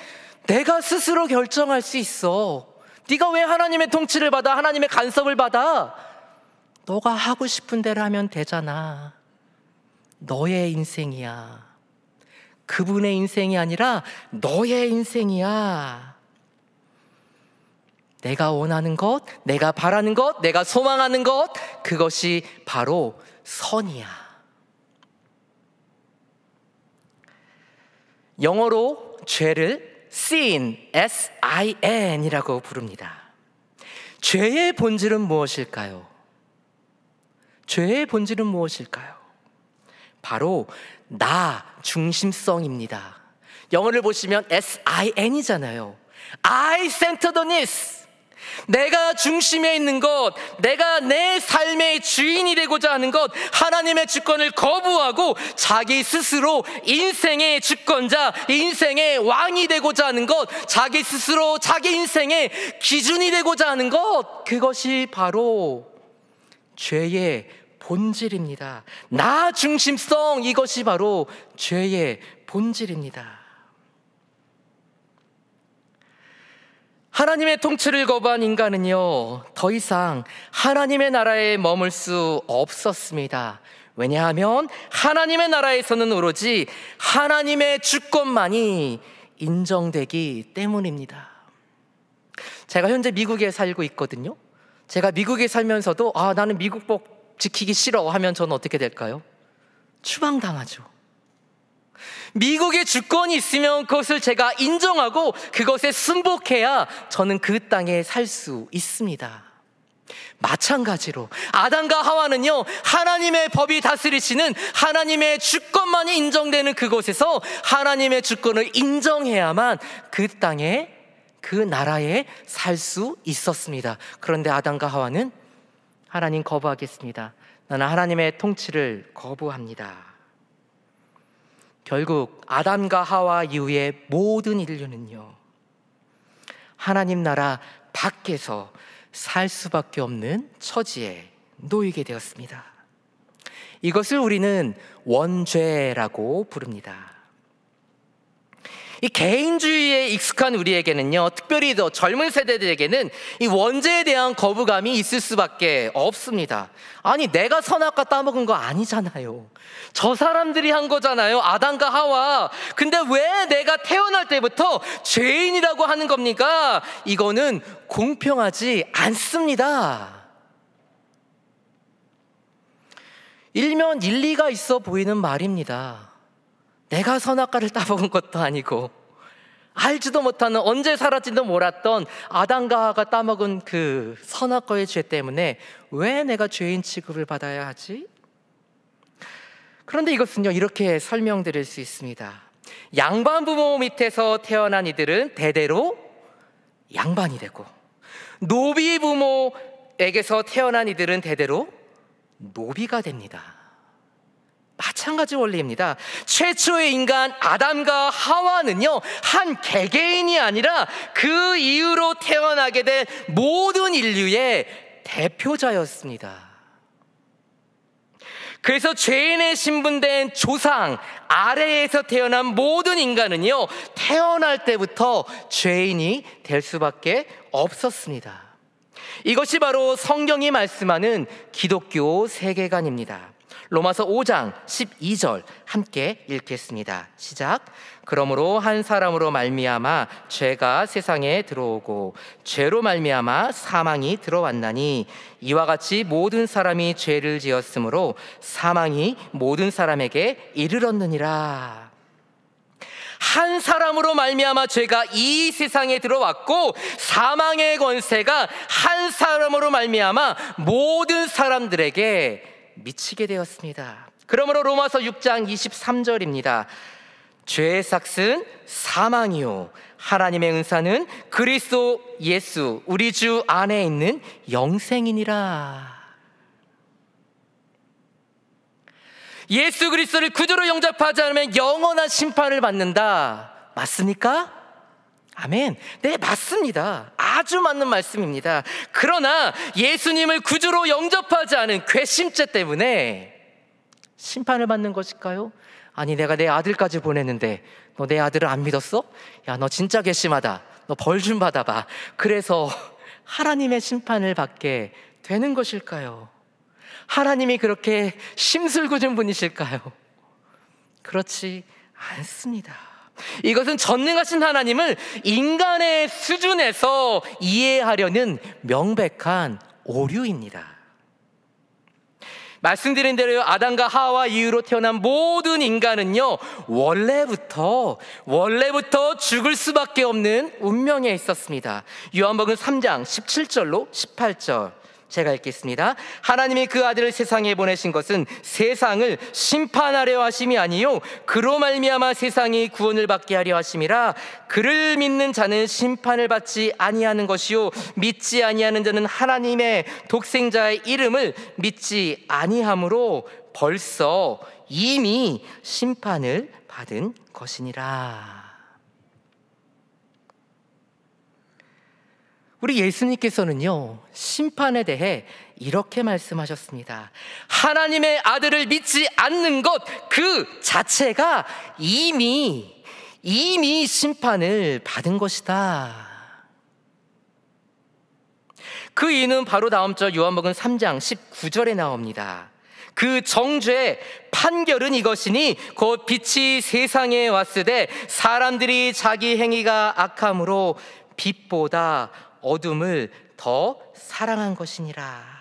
S4: 내가 스스로 결정할 수 있어. 네가 왜 하나님의 통치를 받아? 하나님의 간섭을 받아? 너가 하고 싶은 대로 하면 되잖아. 너의 인생이야. 그분의 인생이 아니라 너의 인생이야. 내가 원하는 것, 내가 바라는 것, 내가 소망하는 것, 그것이 바로 선이야. 영어로 죄를 sin, S-I-N이라고 부릅니다. 죄의 본질은 무엇일까요? 죄의 본질은 무엇일까요? 바로 나 중심성입니다. 영어를 보시면 S-I-N이잖아요. I-centeredness. 내가 중심에 있는 것, 내가 내 삶의 주인이 되고자 하는 것, 하나님의 주권을 거부하고 자기 스스로 인생의 주권자, 인생의 왕이 되고자 하는 것, 자기 스스로 자기 인생의 기준이 되고자 하는 것, 그것이 바로 죄의 본질입니다. 나 중심성, 이것이 바로 죄의 본질입니다. 하나님의 통치를 거부한 인간은요, 더 이상 하나님의 나라에 머물 수 없었습니다. 왜냐하면 하나님의 나라에서는 오로지 하나님의 주권만이 인정되기 때문입니다. 제가 현재 미국에 살고 있거든요. 제가 미국에 살면서도 나는 미국법 지키기 싫어 하면 저는 어떻게 될까요? 추방당하죠. 미국의 주권이 있으면 그것을 제가 인정하고 그것에 순복해야 저는 그 땅에 살 수 있습니다. 마찬가지로 아담과 하와는요, 하나님의 법이 다스리시는 하나님의 주권만이 인정되는 그곳에서 하나님의 주권을 인정해야만 그 땅에, 그 나라에 살 수 있었습니다. 그런데 아담과 하와는 하나님 거부하겠습니다. 나는 하나님의 통치를 거부합니다. 결국 아담과 하와 이후의 모든 인류는요, 하나님 나라 밖에서 살 수밖에 없는 처지에 놓이게 되었습니다. 이것을 우리는 원죄라고 부릅니다. 이 개인주의에 익숙한 우리에게는요, 특별히 더 젊은 세대들에게는 이 원죄에 대한 거부감이 있을 수밖에 없습니다. 아니, 내가 선악과 따먹은 거 아니잖아요. 저 사람들이 한 거잖아요. 아담과 하와. 근데 왜 내가 태어날 때부터 죄인이라고 하는 겁니까? 이거는 공평하지 않습니다. 일면 일리가 있어 보이는 말입니다. 내가 선악과를 따먹은 것도 아니고 알지도 못하는, 언제 살았지도 몰랐던 아담과 하와가 따먹은 그 선악과의 죄 때문에 왜 내가 죄인 취급을 받아야 하지? 그런데 이것은요, 이렇게 설명드릴 수 있습니다. 양반 부모 밑에서 태어난 이들은 대대로 양반이 되고, 노비 부모에게서 태어난 이들은 대대로 노비가 됩니다. 마찬가지 원리입니다. 최초의 인간 아담과 하와는요, 한 개개인이 아니라 그 이후로 태어나게 된 모든 인류의 대표자였습니다. 그래서 죄인의 신분된 조상 아래에서 태어난 모든 인간은요, 태어날 때부터 죄인이 될 수밖에 없었습니다. 이것이 바로 성경이 말씀하는 기독교 세계관입니다. 로마서 5장 12절 함께 읽겠습니다. 시작. 그러므로 한 사람으로 말미암아 죄가 세상에 들어오고 죄로 말미암아 사망이 들어왔나니 이와 같이 모든 사람이 죄를 지었으므로 사망이 모든 사람에게 이르렀느니라. 한 사람으로 말미암아 죄가 이 세상에 들어왔고 사망의 권세가 한 사람으로 말미암아 모든 사람들에게 미치게 되었습니다. 그러므로 로마서 6장 23절입니다. 죄의 삭은 사망이요 하나님의 은사는 그리스도 예수 우리 주 안에 있는 영생이니라. 예수 그리스도를 구주로 영접하지 않으면 영원한 심판을 받는다. 맞습니까? 아멘. 네, 맞습니다. 아주 맞는 말씀입니다. 그러나 예수님을 구주로 영접하지 않은 괘씸죄 때문에 심판을 받는 것일까요? 아니, 내가 내 아들까지 보냈는데 너 내 아들을 안 믿었어? 야, 너 진짜 괘씸하다. 너 벌 좀 받아봐. 그래서 하나님의 심판을 받게 되는 것일까요? 하나님이 그렇게 심술궂은 분이실까요? 그렇지 않습니다. 이것은 전능하신 하나님을 인간의 수준에서 이해하려는 명백한 오류입니다. 말씀드린 대로 아담과 하와 이후로 태어난 모든 인간은요, 원래부터 죽을 수밖에 없는 운명에 있었습니다. 요한복음 3장 17절로 18절 제가 읽겠습니다. 하나님이 그 아들을 세상에 보내신 것은 세상을 심판하려 하심이 아니요 그로 말미암아 세상이 구원을 받게 하려 하심이라. 그를 믿는 자는 심판을 받지 아니하는 것이요 믿지 아니하는 자는 하나님의 독생자의 이름을 믿지 아니함으로 벌써 이미 심판을 받은 것이니라. 우리 예수님께서는요, 심판에 대해 이렇게 말씀하셨습니다. 하나님의 아들을 믿지 않는 것 그 자체가 이미 심판을 받은 것이다. 그 이유는 바로 다음 절 요한복음 3장 19절에 나옵니다. 그 정죄의 판결은 이것이니 곧 빛이 세상에 왔으되 사람들이 자기 행위가 악함으로 빛보다 어둠을 더 사랑한 것이니라.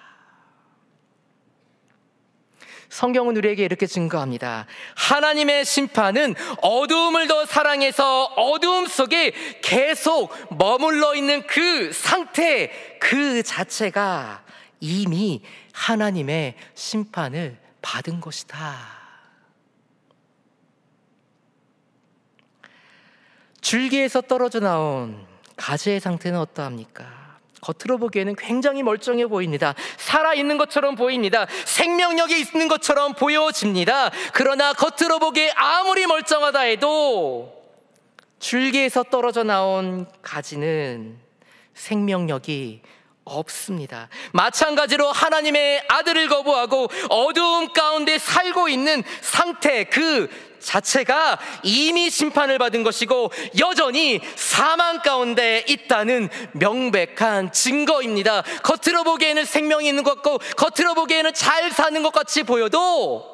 S4: 성경은 우리에게 이렇게 증거합니다. 하나님의 심판은 어두움을 더 사랑해서 어두움 속에 계속 머물러 있는 그 상태 그 자체가 이미 하나님의 심판을 받은 것이다. 줄기에서 떨어져 나온 가지의 상태는 어떠합니까? 겉으로 보기에는 굉장히 멀쩡해 보입니다. 살아있는 것처럼 보입니다. 생명력이 있는 것처럼 보여집니다. 그러나 겉으로 보기에 아무리 멀쩡하다 해도 줄기에서 떨어져 나온 가지는 생명력이 없습니다. 마찬가지로 하나님의 아들을 거부하고 어두움 가운데 살고 있는 상태 그 자체가 이미 심판을 받은 것이고 여전히 사망 가운데 있다는 명백한 증거입니다. 겉으로 보기에는 생명이 있는 것 같고 겉으로 보기에는 잘 사는 것 같이 보여도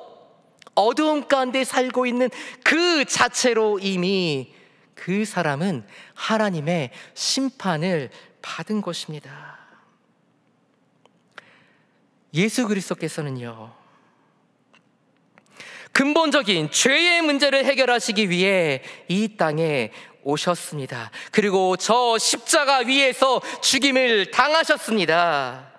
S4: 어두움 가운데 살고 있는 그 자체로 이미 그 사람은 하나님의 심판을 받은 것입니다. 예수 그리스도께서는요, 근본적인 죄의 문제를 해결하시기 위해 이 땅에 오셨습니다. 그리고 저 십자가 위에서 죽임을 당하셨습니다.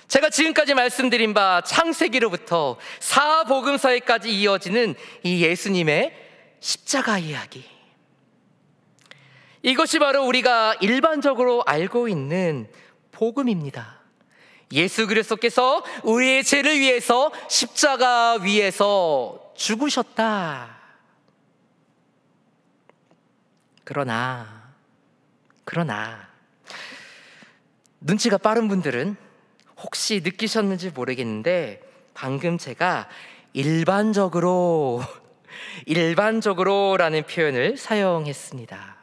S4: 제가 지금까지 말씀드린 바 창세기로부터 사복음서에까지 이어지는 이 예수님의 십자가 이야기, 이것이 바로 우리가 일반적으로 알고 있는 복음입니다. 예수 그리스도께서 우리의 죄를 위해서 십자가 위에서 죽으셨다. 그러나 눈치가 빠른 분들은 혹시 느끼셨는지 모르겠는데 방금 제가 일반적으로라는 표현을 사용했습니다.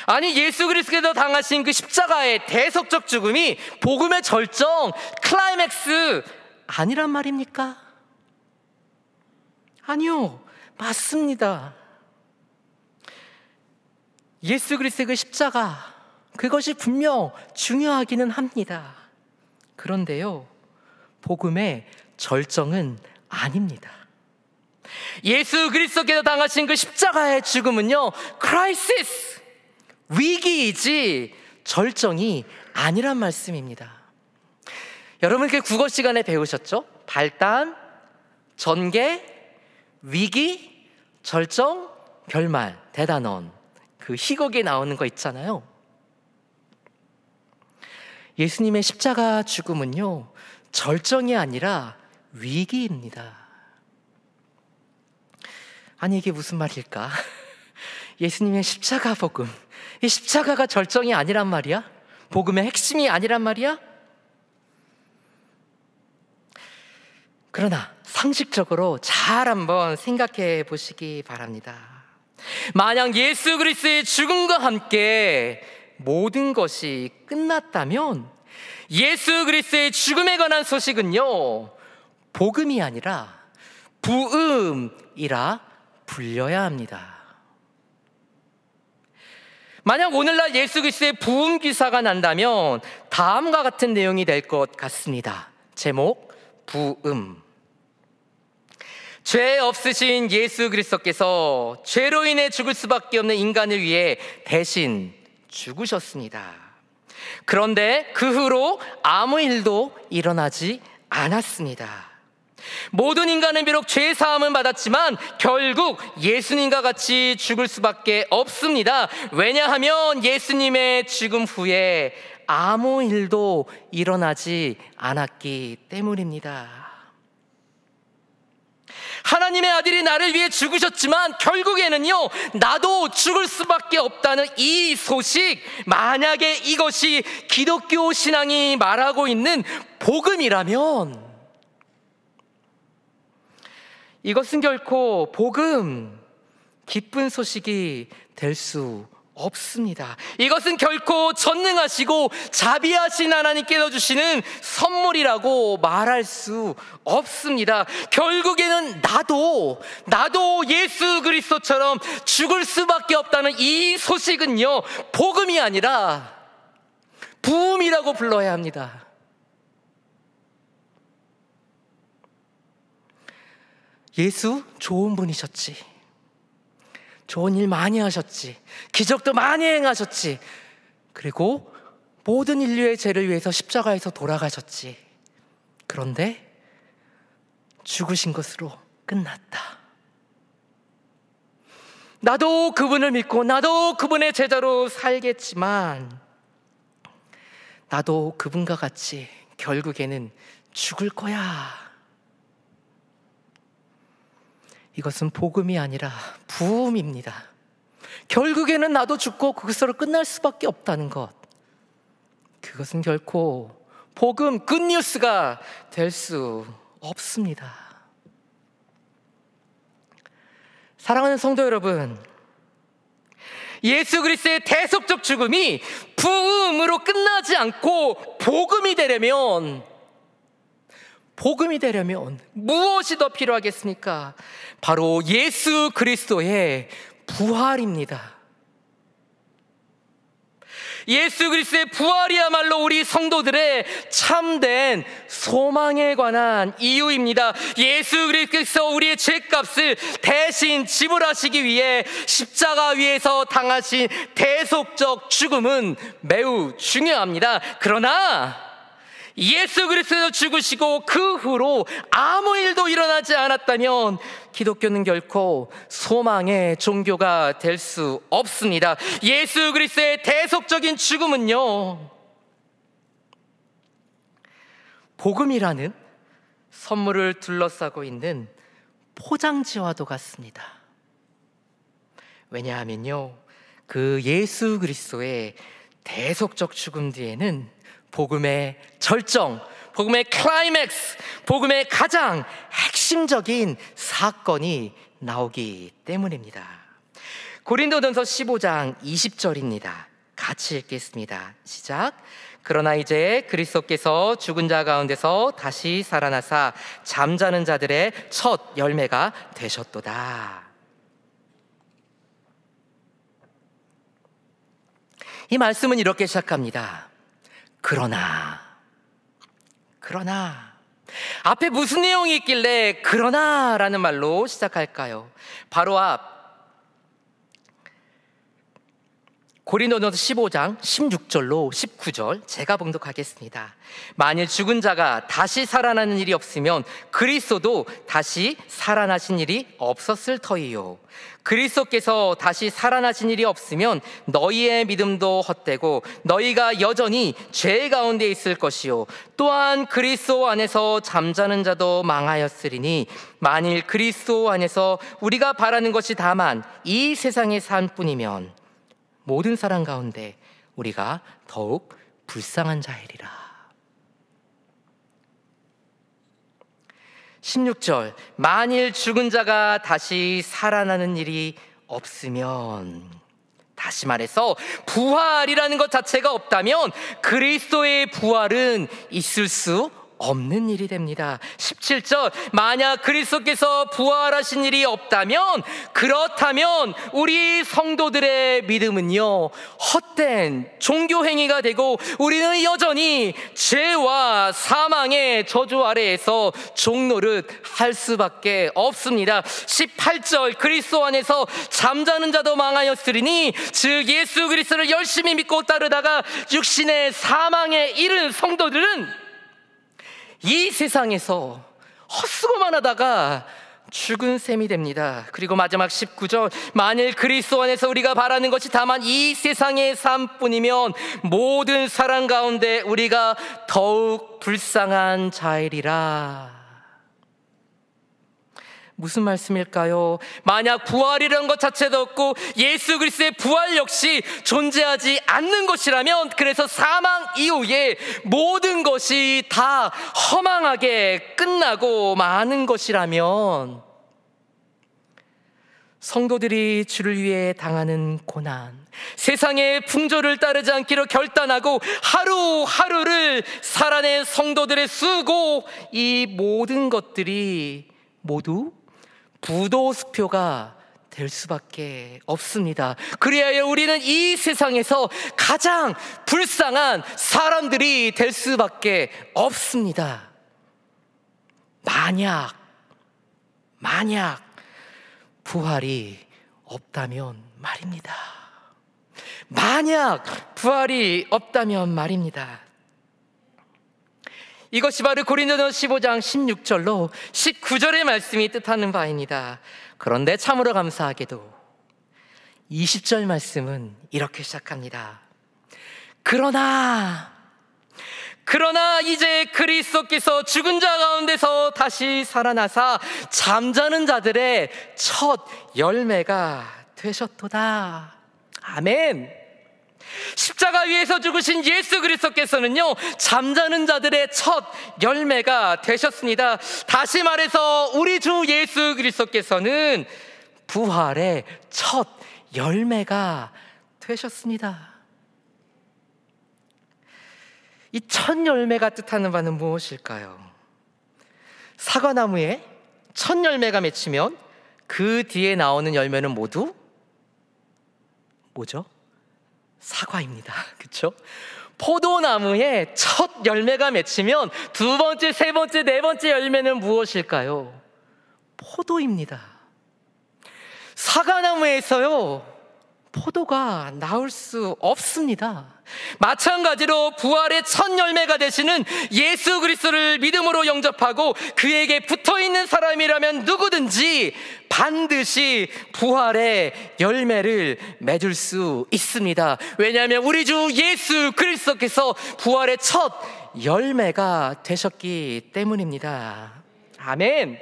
S4: 아니, 예수 그리스도께서 당하신 그 십자가의 대속적 죽음이 복음의 절정, 클라이맥스 아니란 말입니까? 아니요, 맞습니다. 예수 그리스도의 그 십자가, 그것이 분명 중요하기는 합니다. 그런데요, 복음의 절정은 아닙니다. 예수 그리스도께서 당하신 그 십자가의 죽음은요, 크라이시스, 위기이지 절정이 아니란 말씀입니다. 여러분 그 국어 시간에 배우셨죠? 발단, 전개, 위기, 절정, 결말, 대단원, 그 희곡에 나오는 거 있잖아요. 예수님의 십자가 죽음은요, 절정이 아니라 위기입니다. 아니, 이게 무슨 말일까? 예수님의 십자가 복음, 이 십자가가 절정이 아니란 말이야? 복음의 핵심이 아니란 말이야? 그러나 상식적으로 잘 한번 생각해 보시기 바랍니다. 만약 예수 그리스도의 죽음과 함께 모든 것이 끝났다면 예수 그리스도의 죽음에 관한 소식은요, 복음이 아니라 부음이라 불려야 합니다. 만약 오늘날 예수 그리스도의 부흥 기사가 난다면 다음과 같은 내용이 될 것 같습니다. 제목, 부흥. 죄 없으신 예수 그리스도께서 죄로 인해 죽을 수밖에 없는 인간을 위해 대신 죽으셨습니다. 그런데 그 후로 아무 일도 일어나지 않았습니다. 모든 인간은 비록 죄 사함은 받았지만 결국 예수님과 같이 죽을 수밖에 없습니다. 왜냐하면 예수님의 죽음 후에 아무 일도 일어나지 않았기 때문입니다. 하나님의 아들이 나를 위해 죽으셨지만 결국에는요, 나도 죽을 수밖에 없다는 이 소식, 만약에 이것이 기독교 신앙이 말하고 있는 복음이라면 이것은 결코 복음, 기쁜 소식이 될 수 없습니다. 이것은 결코 전능하시고 자비하신 하나님께서 주시는 선물이라고 말할 수 없습니다. 결국에는 나도 예수 그리스도처럼 죽을 수밖에 없다는 이 소식은요, 복음이 아니라 부음이라고 불러야 합니다. 예수 좋은 분이셨지, 좋은 일 많이 하셨지, 기적도 많이 행하셨지, 그리고 모든 인류의 죄를 위해서 십자가에서 돌아가셨지. 그런데 죽으신 것으로 끝났다. 나도 그분을 믿고 나도 그분의 제자로 살겠지만 나도 그분과 같이 결국에는 죽을 거야. 이것은 복음이 아니라 부음입니다. 결국에는 나도 죽고 그것으로 끝날 수밖에 없다는 것, 그것은 결코 복음 굿뉴스가 될 수 없습니다. 사랑하는 성도 여러분, 예수 그리스도의 대속적 죽음이 부음으로 끝나지 않고 복음이 되려면 무엇이 더 필요하겠습니까? 바로 예수 그리스도의 부활입니다. 예수 그리스도의 부활이야말로 우리 성도들의 참된 소망에 관한 이유입니다. 예수 그리스도께서 우리의 죄값을 대신 지불하시기 위해 십자가 위에서 당하신 대속적 죽음은 매우 중요합니다. 그러나 예수 그리스도께서 죽으시고 그 후로 아무 일도 일어나지 않았다면 기독교는 결코 소망의 종교가 될 수 없습니다. 예수 그리스도의 대속적인 죽음은요, 복음이라는 선물을 둘러싸고 있는 포장지와도 같습니다. 왜냐하면요, 그 예수 그리스도의 대속적 죽음 뒤에는 복음의 절정, 복음의 클라이맥스, 복음의 가장 핵심적인 사건이 나오기 때문입니다. 고린도전서 15장 20절입니다. 같이 읽겠습니다. 시작. 그러나 이제 그리스도께서 죽은 자 가운데서 다시 살아나사 잠자는 자들의 첫 열매가 되셨도다. 이 말씀은 이렇게 시작합니다. 그러나 앞에 무슨 내용이 있길래 그러나라는 말로 시작할까요? 바로 앞 고린도전서 15장 16절로 19절 제가 봉독하겠습니다. 만일 죽은 자가 다시 살아나는 일이 없으면 그리스도도 다시 살아나신 일이 없었을 터이요. 그리스도께서 다시 살아나신 일이 없으면 너희의 믿음도 헛되고 너희가 여전히 죄 가운데 있을 것이요. 또한 그리스도 안에서 잠자는 자도 망하였으리니 만일 그리스도 안에서 우리가 바라는 것이 다만 이 세상의 삶뿐이면 모든 사람 가운데 우리가 더욱 불쌍한 자이리라. 16절, 만일 죽은 자가 다시 살아나는 일이 없으면, 다시 말해서 부활이라는 것 자체가 없다면 그리스도의 부활은 있을 수 없는 일이 됩니다. 17절, 만약 그리스도께서 부활하신 일이 없다면, 그렇다면 우리 성도들의 믿음은요 헛된 종교행위가 되고 우리는 여전히 죄와 사망의 저주 아래에서 종노릇 할 수밖에 없습니다. 18절, 그리스도 안에서 잠자는 자도 망하였으리니, 즉 예수 그리스도를 열심히 믿고 따르다가 육신의 사망에 이른 성도들은 이 세상에서 헛수고만 하다가 죽은 셈이 됩니다. 그리고 마지막 19절, 만일 그리스도 안에서 우리가 바라는 것이 다만 이 세상의 삶뿐이면 모든 사람 가운데 우리가 더욱 불쌍한 자이리라. 무슨 말씀일까요? 만약 부활이라는 것 자체도 없고 예수 그리스도의 부활 역시 존재하지 않는 것이라면, 그래서 사망 이후에 모든 것이 다 허망하게 끝나고 마는 것이라면, 성도들이 주를 위해 당하는 고난, 세상의 풍조를 따르지 않기로 결단하고 하루하루를 살아낸 성도들의 수고, 이 모든 것들이 모두 부도수표가 될 수밖에 없습니다. 그래야 우리는 이 세상에서 가장 불쌍한 사람들이 될 수밖에 없습니다. 만약 부활이 없다면 말입니다. 만약 부활이 없다면 말입니다. 이것이 바로 고린도전서 15장 16절로 19절의 말씀이 뜻하는 바입니다. 그런데 참으로 감사하게도 20절 말씀은 이렇게 시작합니다. 그러나 이제 그리스도께서 죽은 자 가운데서 다시 살아나사 잠자는 자들의 첫 열매가 되셨도다. 아멘. 십자가 위에서 죽으신 예수 그리스도께서는요, 잠자는 자들의 첫 열매가 되셨습니다. 다시 말해서 우리 주 예수 그리스도께서는 부활의 첫 열매가 되셨습니다. 이 첫 열매가 뜻하는 바는 무엇일까요? 사과나무에 첫 열매가 맺히면 그 뒤에 나오는 열매는 모두 뭐죠? 사과입니다. 그렇죠? 포도나무에 첫 열매가 맺히면 두 번째, 세 번째, 네 번째 열매는 무엇일까요? 포도입니다. 사과나무에서요, 포도가 나올 수 없습니다. 마찬가지로 부활의 첫 열매가 되시는 예수 그리스도를 믿음으로 영접하고 그에게 붙어있는 사람이라면 누구든지 반드시 부활의 열매를 맺을 수 있습니다. 왜냐하면 우리 주 예수 그리스도께서 부활의 첫 열매가 되셨기 때문입니다. 아멘.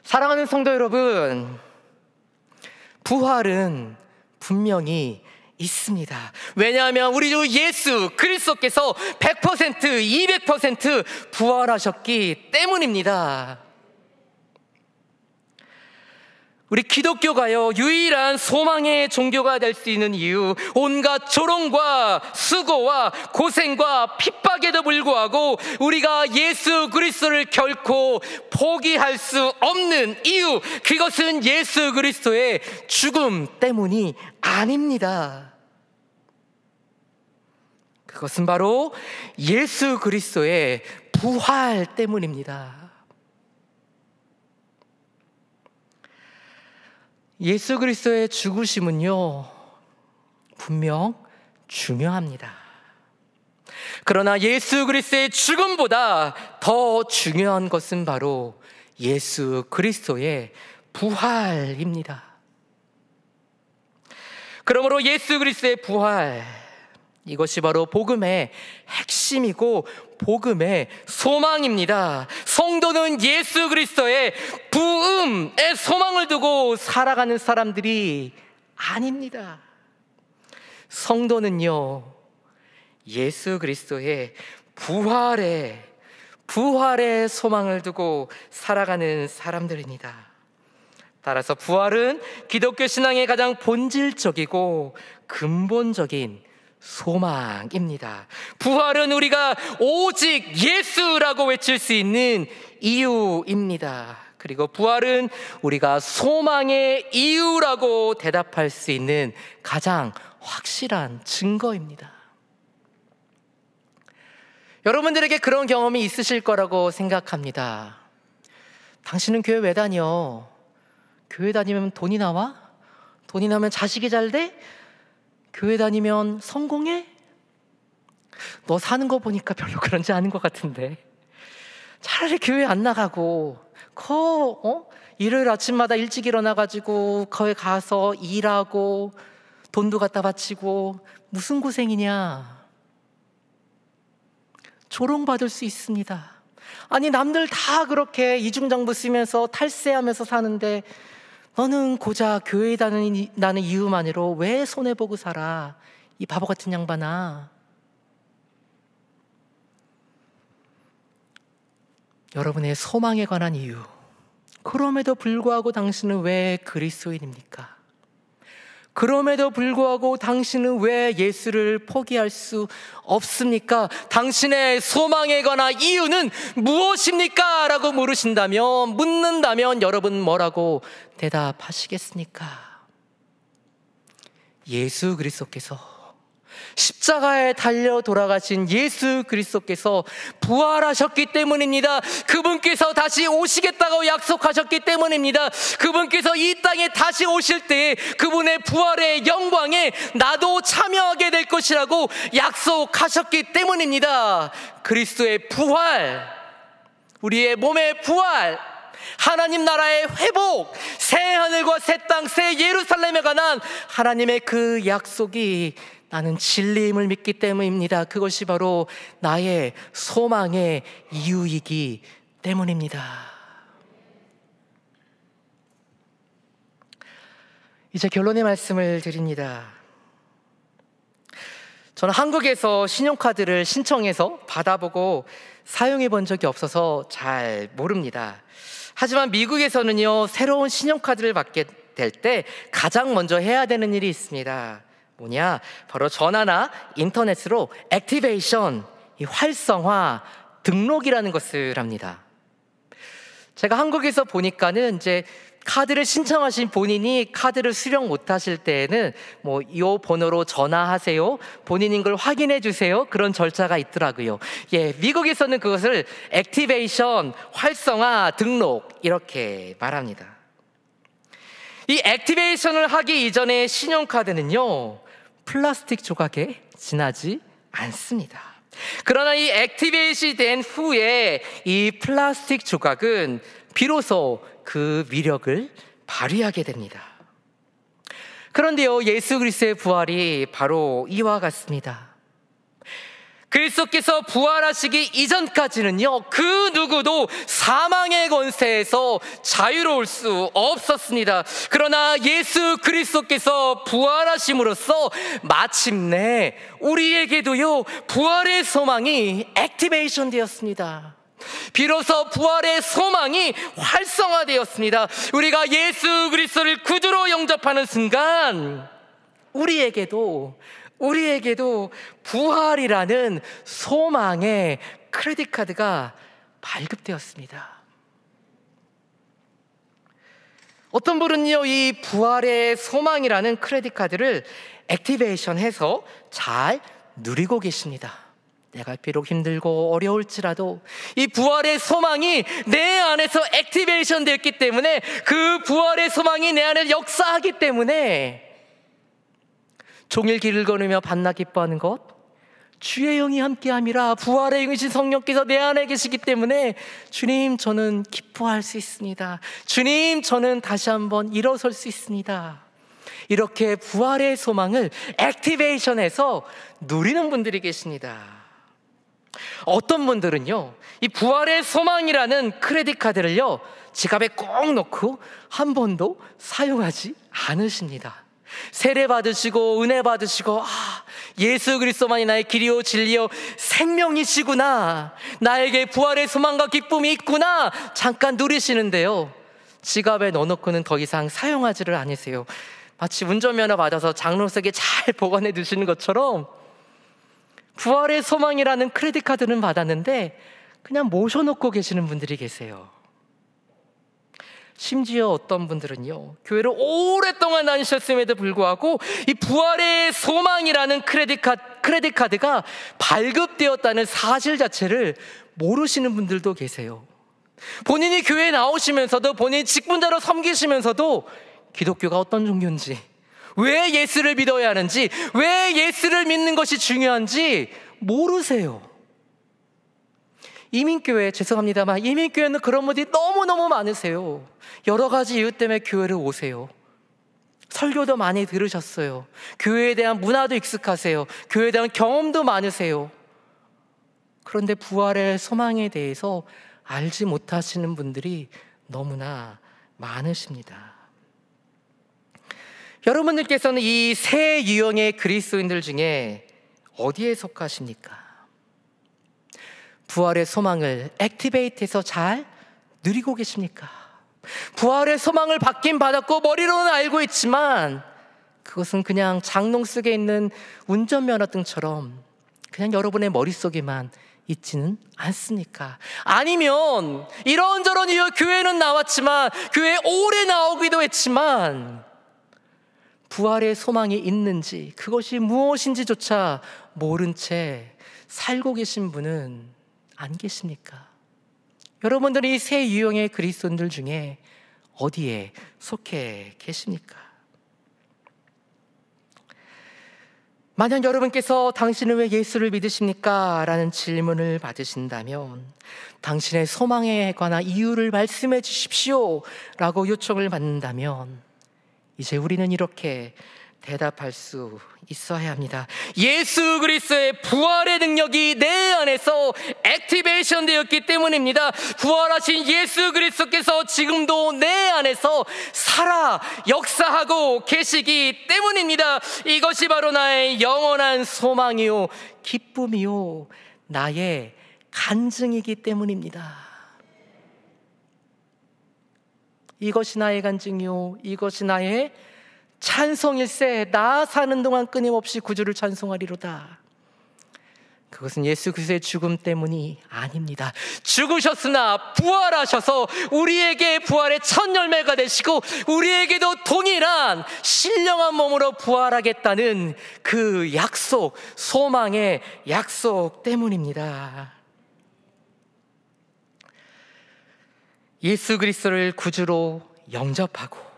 S4: 사랑하는 성도 여러분, 부활은 분명히 있습니다. 왜냐하면 우리 주 예수 그리스도께서 100%, 200% 부활하셨기 때문입니다. 우리 기독교가요, 유일한 소망의 종교가 될 수 있는 이유, 온갖 조롱과 수고와 고생과 핍박에도 불구하고 우리가 예수 그리스도를 결코 포기할 수 없는 이유, 그것은 예수 그리스도의 죽음 때문이 아닙니다. 그것은 바로 예수 그리스도의 부활 때문입니다. 예수 그리스도의 죽으심은요, 분명 중요합니다. 그러나 예수 그리스도의 죽음보다 더 중요한 것은 바로 예수 그리스도의 부활입니다. 그러므로 예수 그리스도의 부활, 이것이 바로 복음의 핵심이고 복음의 소망입니다. 성도는 예수 그리스도의 부음의 소망을 두고 살아가는 사람들이 아닙니다. 성도는요, 예수 그리스도의 부활의 소망을 두고 살아가는 사람들입니다. 따라서 부활은 기독교 신앙의 가장 본질적이고 근본적인 소망입니다. 부활은 우리가 오직 예수라고 외칠 수 있는 이유입니다. 그리고 부활은 우리가 소망의 이유라고 대답할 수 있는 가장 확실한 증거입니다. 여러분들에게 그런 경험이 있으실 거라고 생각합니다. 당신은 교회 왜 다녀? 교회 다니면 돈이 나와? 돈이 나면 자식이 잘 돼? 교회 다니면 성공해? 너 사는 거 보니까 별로 그런지 않은 것 같은데. 차라리 교회 안 나가고 일요일 아침마다 일찍 일어나가지고 거기 가서 일하고 돈도 갖다 바치고 무슨 고생이냐. 조롱받을 수 있습니다. 아니, 남들 다 그렇게 이중장부 쓰면서 탈세하면서 사는데 너는 고작 교회에 다니는 이유만으로 왜 손해보고 살아? 이 바보 같은 양반아. 여러분의 소망에 관한 이유, 그럼에도 불구하고 당신은 왜 그리스도인입니까? 그럼에도 불구하고 당신은 왜 예수를 포기할 수 없습니까? 당신의 소망에 관한 이유는 무엇입니까? 라고 묻는다면 여러분 뭐라고 대답하시겠습니까? 예수 그리스도께서, 십자가에 달려 돌아가신 예수 그리스도께서 부활하셨기 때문입니다. 그분께서 다시 오시겠다고 약속하셨기 때문입니다. 그분께서 이 땅에 다시 오실 때 그분의 부활의 영광에 나도 참여하게 될 것이라고 약속하셨기 때문입니다. 그리스도의 부활, 우리의 몸의 부활, 하나님 나라의 회복, 새 하늘과 새 땅, 새 예루살렘에 관한 하나님의 그 약속이 나는 진리임을 믿기 때문입니다. 그것이 바로 나의 소망의 이유이기 때문입니다. 이제 결론의 말씀을 드립니다. 저는 한국에서 신용카드를 신청해서 받아보고 사용해 본 적이 없어서 잘 모릅니다. 하지만 미국에서는요, 새로운 신용카드를 받게 될 때 가장 먼저 해야 되는 일이 있습니다. 뭐냐? 바로 전화나 인터넷으로 액티베이션, 이 활성화, 등록이라는 것을 합니다. 제가 한국에서 보니까는 이제 카드를 신청하신 본인이 카드를 수령 못 하실 때에는 뭐 이 번호로 전화하세요, 본인인 걸 확인해 주세요, 그런 절차가 있더라고요. 미국에서는 그것을 액티베이션, 활성화, 등록 이렇게 말합니다. 이 액티베이션을 하기 이전에 신용카드는요, 플라스틱 조각에 지나지 않습니다. 그러나 이 액티베이션이 된 후에 이 플라스틱 조각은 비로소 그 위력을 발휘하게 됩니다. 그런데요, 예수 그리스도의 부활이 바로 이와 같습니다. 그리스도께서 부활하시기 이전까지는요, 그 누구도 사망의 권세에서 자유로울 수 없었습니다. 그러나 예수 그리스도께서 부활하심으로써 마침내 우리에게도요, 부활의 소망이 액티베이션 되었습니다. 비로소 부활의 소망이 활성화되었습니다. 우리가 예수 그리스도를 구주로 영접하는 순간 우리에게도 부활이라는 소망의 크레딧 카드가 발급되었습니다. 어떤 분은요, 이 부활의 소망이라는 크레딧 카드를 액티베이션해서 잘 누리고 계십니다. 내가 비록 힘들고 어려울지라도 이 부활의 소망이 내 안에서 액티베이션 됐기 때문에, 그 부활의 소망이 내 안에 역사하기 때문에 종일 길을 걸으며 밤낮 기뻐하는 것, 주의 영이 함께함이라, 부활의 영이신 성령께서 내 안에 계시기 때문에 주님, 저는 기뻐할 수 있습니다. 주님, 저는 다시 한번 일어설 수 있습니다. 이렇게 부활의 소망을 액티베이션해서 누리는 분들이 계십니다. 어떤 분들은요, 이 부활의 소망이라는 크레딧 카드를요, 지갑에 꼭 넣고 한 번도 사용하지 않으십니다. 세례 받으시고 은혜 받으시고, 예수 그리스도만이 나의 길이요 진리요 생명이시구나, 나에게 부활의 소망과 기쁨이 있구나, 잠깐 누리시는데요, 지갑에 넣어놓고는 더 이상 사용하지를 않으세요. 마치 운전면허 받아서 장롱속에 잘 보관해 두시는 것처럼 부활의 소망이라는 크레딧 카드는 받았는데 그냥 모셔놓고 계시는 분들이 계세요. 심지어 어떤 분들은요, 교회를 오랫동안 다니셨음에도 불구하고 이 부활의 소망이라는 크레딧 카드가 발급되었다는 사실 자체를 모르시는 분들도 계세요. 본인이 교회에 나오시면서도, 본인이 직분자로 섬기시면서도 기독교가 어떤 종교인지, 왜 예수를 믿어야 하는지, 왜 예수를 믿는 것이 중요한지 모르세요. 이민교회, 죄송합니다만 이민교회는 그런 분들이 너무너무 많으세요. 여러 가지 이유 때문에 교회를 오세요. 설교도 많이 들으셨어요. 교회에 대한 문화도 익숙하세요. 교회에 대한 경험도 많으세요. 그런데 부활의 소망에 대해서 알지 못하시는 분들이 너무나 많으십니다. 여러분들께서는 이 세 유형의 그리스도인들 중에 어디에 속하십니까? 부활의 소망을 액티베이트해서 잘 누리고 계십니까? 부활의 소망을 받긴 받았고 머리로는 알고 있지만 그것은 그냥 장롱 속에 있는 운전면허증처럼 그냥 여러분의 머릿속에만 있지는 않습니까? 아니면 이런저런 이유 교회는 나왔지만, 교회에 오래 나오기도 했지만 부활의 소망이 있는지, 그것이 무엇인지조차 모른 채 살고 계신 분은 안 계십니까? 여러분들이 이 세 유형의 그리스도인들 중에 어디에 속해 계십니까? 만약 여러분께서 당신은 왜 예수를 믿으십니까? 라는 질문을 받으신다면, 당신의 소망에 관한 이유를 말씀해 주십시오 라고 요청을 받는다면, 이제 우리는 이렇게 대답할 수 있어야 합니다. 예수 그리스도의 부활의 능력이 내 안에서 액티베이션 되었기 때문입니다. 부활하신 예수 그리스도께서 지금도 내 안에서 살아 역사하고 계시기 때문입니다. 이것이 바로 나의 영원한 소망이요 기쁨이요 나의 간증이기 때문입니다. 이것이 나의 간증이요 이것이 나의 찬송일세. 나 사는 동안 끊임없이 구주를 찬송하리로다. 그것은 예수 그리스도의 죽음 때문이 아닙니다. 죽으셨으나 부활하셔서 우리에게 부활의 첫 열매가 되시고 우리에게도 동일한 신령한 몸으로 부활하겠다는 그 약속, 소망의 약속 때문입니다. 예수 그리스도를 구주로 영접하고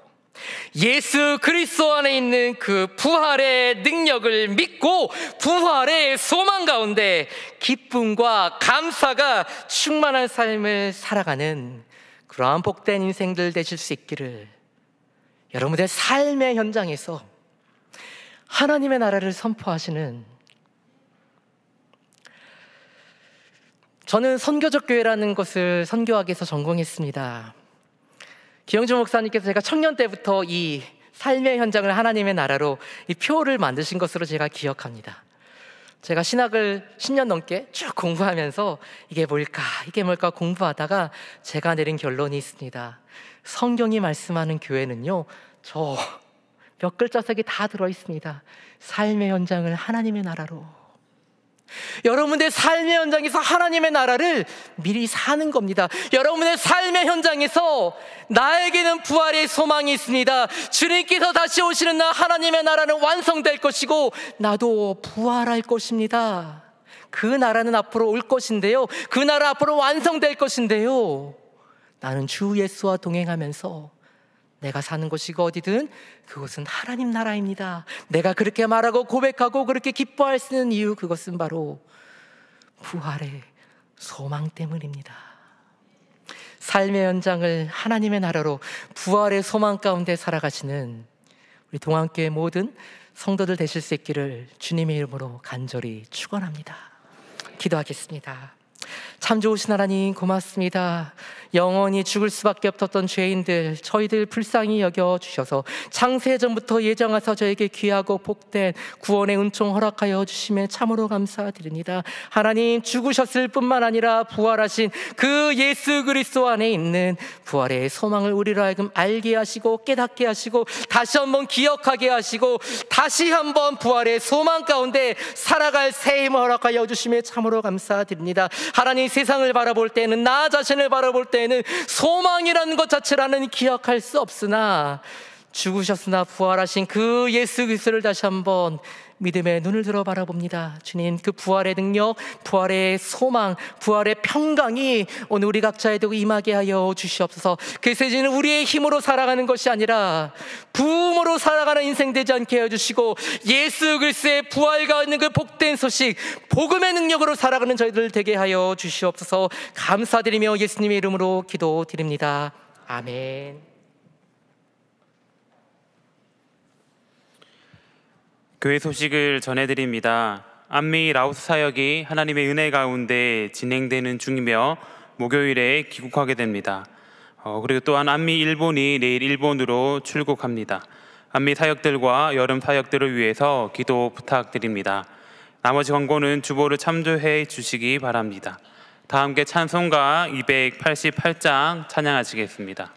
S4: 예수 그리스도 안에 있는 그 부활의 능력을 믿고 부활의 소망 가운데 기쁨과 감사가 충만한 삶을 살아가는 그러한 복된 인생들 되실 수 있기를, 여러분의 삶의 현장에서 하나님의 나라를 선포하시는, 저는 선교적 교회라는 것을 선교학에서 전공했습니다. 기영주 목사님께서 제가 청년 때부터 이 삶의 현장을 하나님의 나라로 이 표를 만드신 것으로 제가 기억합니다. 제가 신학을 10년 넘게 쭉 공부하면서 이게 뭘까 공부하다가 제가 내린 결론이 있습니다. 성경이 말씀하는 교회는요, 저 몇 글자석이 다 들어있습니다. 삶의 현장을 하나님의 나라로. 여러분의 삶의 현장에서 하나님의 나라를 미리 사는 겁니다. 여러분의 삶의 현장에서 나에게는 부활의 소망이 있습니다. 주님께서 다시 오시는 날 하나님의 나라는 완성될 것이고 나도 부활할 것입니다. 그 나라는 앞으로 올 것인데요, 그 나라 앞으로 완성될 것인데요, 나는 주 예수와 동행하면서 내가 사는 곳이 어디든 그곳은 하나님 나라입니다. 내가 그렇게 말하고 고백하고 그렇게 기뻐할 수 있는 이유, 그것은 바로 부활의 소망 때문입니다. 삶의 현장을 하나님의 나라로 부활의 소망 가운데 살아가시는 우리 동안교회 모든 성도들 되실 수 있기를 주님의 이름으로 간절히 축원합니다. 기도하겠습니다. 참 좋으신 하나님 고맙습니다. 영원히 죽을 수밖에 없었던 죄인들, 저희들 불쌍히 여겨주셔서 창세전부터 예정하사 저에게 귀하고 복된 구원의 은총 허락하여 주심에 참으로 감사드립니다. 하나님, 죽으셨을 뿐만 아니라 부활하신 그 예수 그리스도 안에 있는 부활의 소망을 우리로 하여금 알게 하시고 깨닫게 하시고 다시 한번 기억하게 하시고 다시 한번 부활의 소망 가운데 살아갈 새 힘을 허락하여 주심에 참으로 감사드립니다. 하나님, 세상을 바라볼 때는, 나 자신을 바라볼 때는 소망이라는 것 자체라는 기억할 수 없으나 죽으셨으나 부활하신 그 예수 그리스도를 다시 한번 믿음의 눈을 들어 바라봅니다. 주님, 그 부활의 능력, 부활의 소망, 부활의 평강이 오늘 우리 각자에도 임하게 하여 주시옵소서. 그래서 이제는 우리의 힘으로 살아가는 것이 아니라 부흥으로 살아가는 인생 되지 않게 해주시고 예수 그리스도의 부활과 있는 그 복된 소식, 복음의 능력으로 살아가는 저희들 되게 하여 주시옵소서. 감사드리며 예수님의 이름으로 기도드립니다. 아멘.
S2: 교회 소식을 전해드립니다. 안미 라오스 사역이 하나님의 은혜 가운데 진행되는 중이며 목요일에 귀국하게 됩니다. 그리고 또한 안미 일본이 내일 일본으로 출국합니다. 안미 사역들과 여름 사역들을 위해서 기도 부탁드립니다. 나머지 광고는 주보를 참조해 주시기 바랍니다. 다 함께 찬송가 288장 찬양하시겠습니다.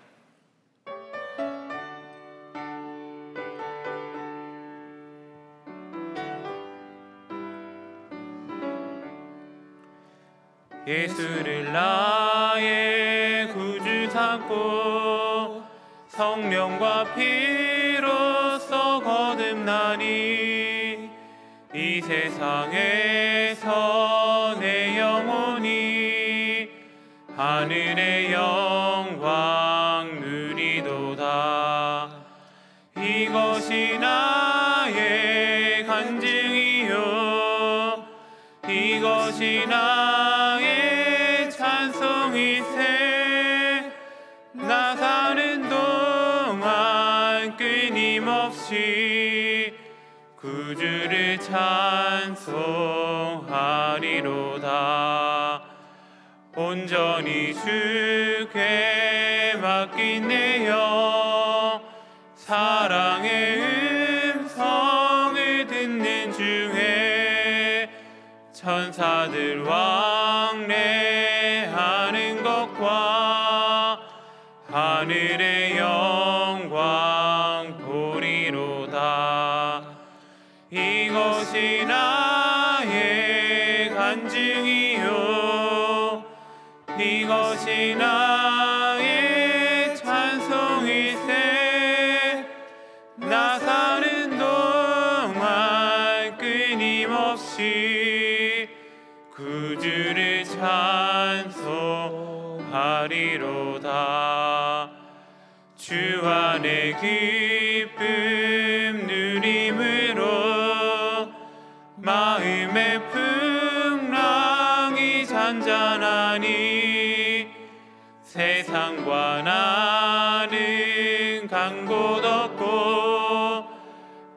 S2: 예수를 나의 구주 삼고 성령과 피로써 거듭나니 이 세상에서 내 영혼이 하늘의 영광 누리도다. 이것이 나의 간증이요 이것이 나의 찬송이세. 나 사는 동안 끊임없이 구주를 찬송하리로다. 온전히 주께 맡긴 내 영, 사랑의 음성을 듣는 중에 천사들 왕래하는 것과 하늘의 영광 보리로다. 이것이 나의 간증이요, 이것이 나의 찬송일세. 나 사는 동안 끊임없이 구주를 찬송하리로다. 주 안에 기쁨 누림으로 마음의 풍랑이 잔잔하니 세상과 나는 간 곳 없고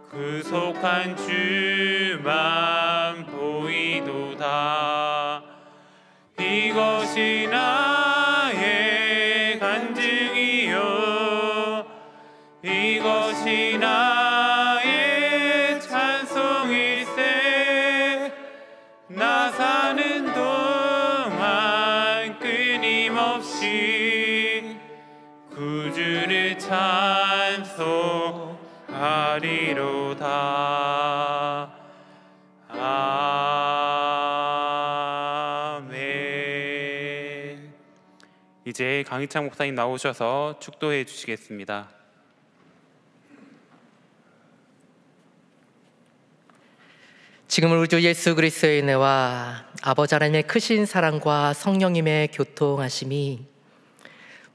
S2: 구속한 주만 보이도다. 이것이 나의 간증이요, 이것이 나의 찬송일세. 나 사는 동안 끊임없이 구주를 찬송하리로다. 아멘. 이제 강희창 목사님 나오셔서 축도해 주시겠습니다.
S4: 지금은 우리 주 예수 그리스도의 은혜와 아버지 하나님의 크신 사랑과 성령님의 교통하심이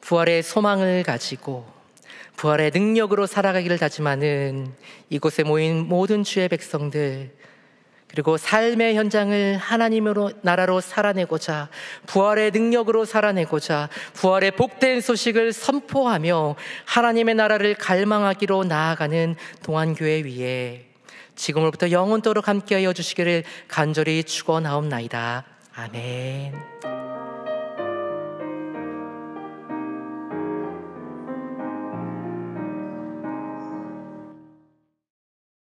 S4: 부활의 소망을 가지고 부활의 능력으로 살아가기를 다짐하는 이곳에 모인 모든 주의 백성들, 그리고 삶의 현장을 하나님으로 나라로 살아내고자, 부활의 능력으로 살아내고자 부활의 복된 소식을 선포하며 하나님의 나라를 갈망하기로 나아가는 동안교회 위에 지금으로부터 영원토록 함께하여 주시기를 간절히 축원하옵나이다. 아멘.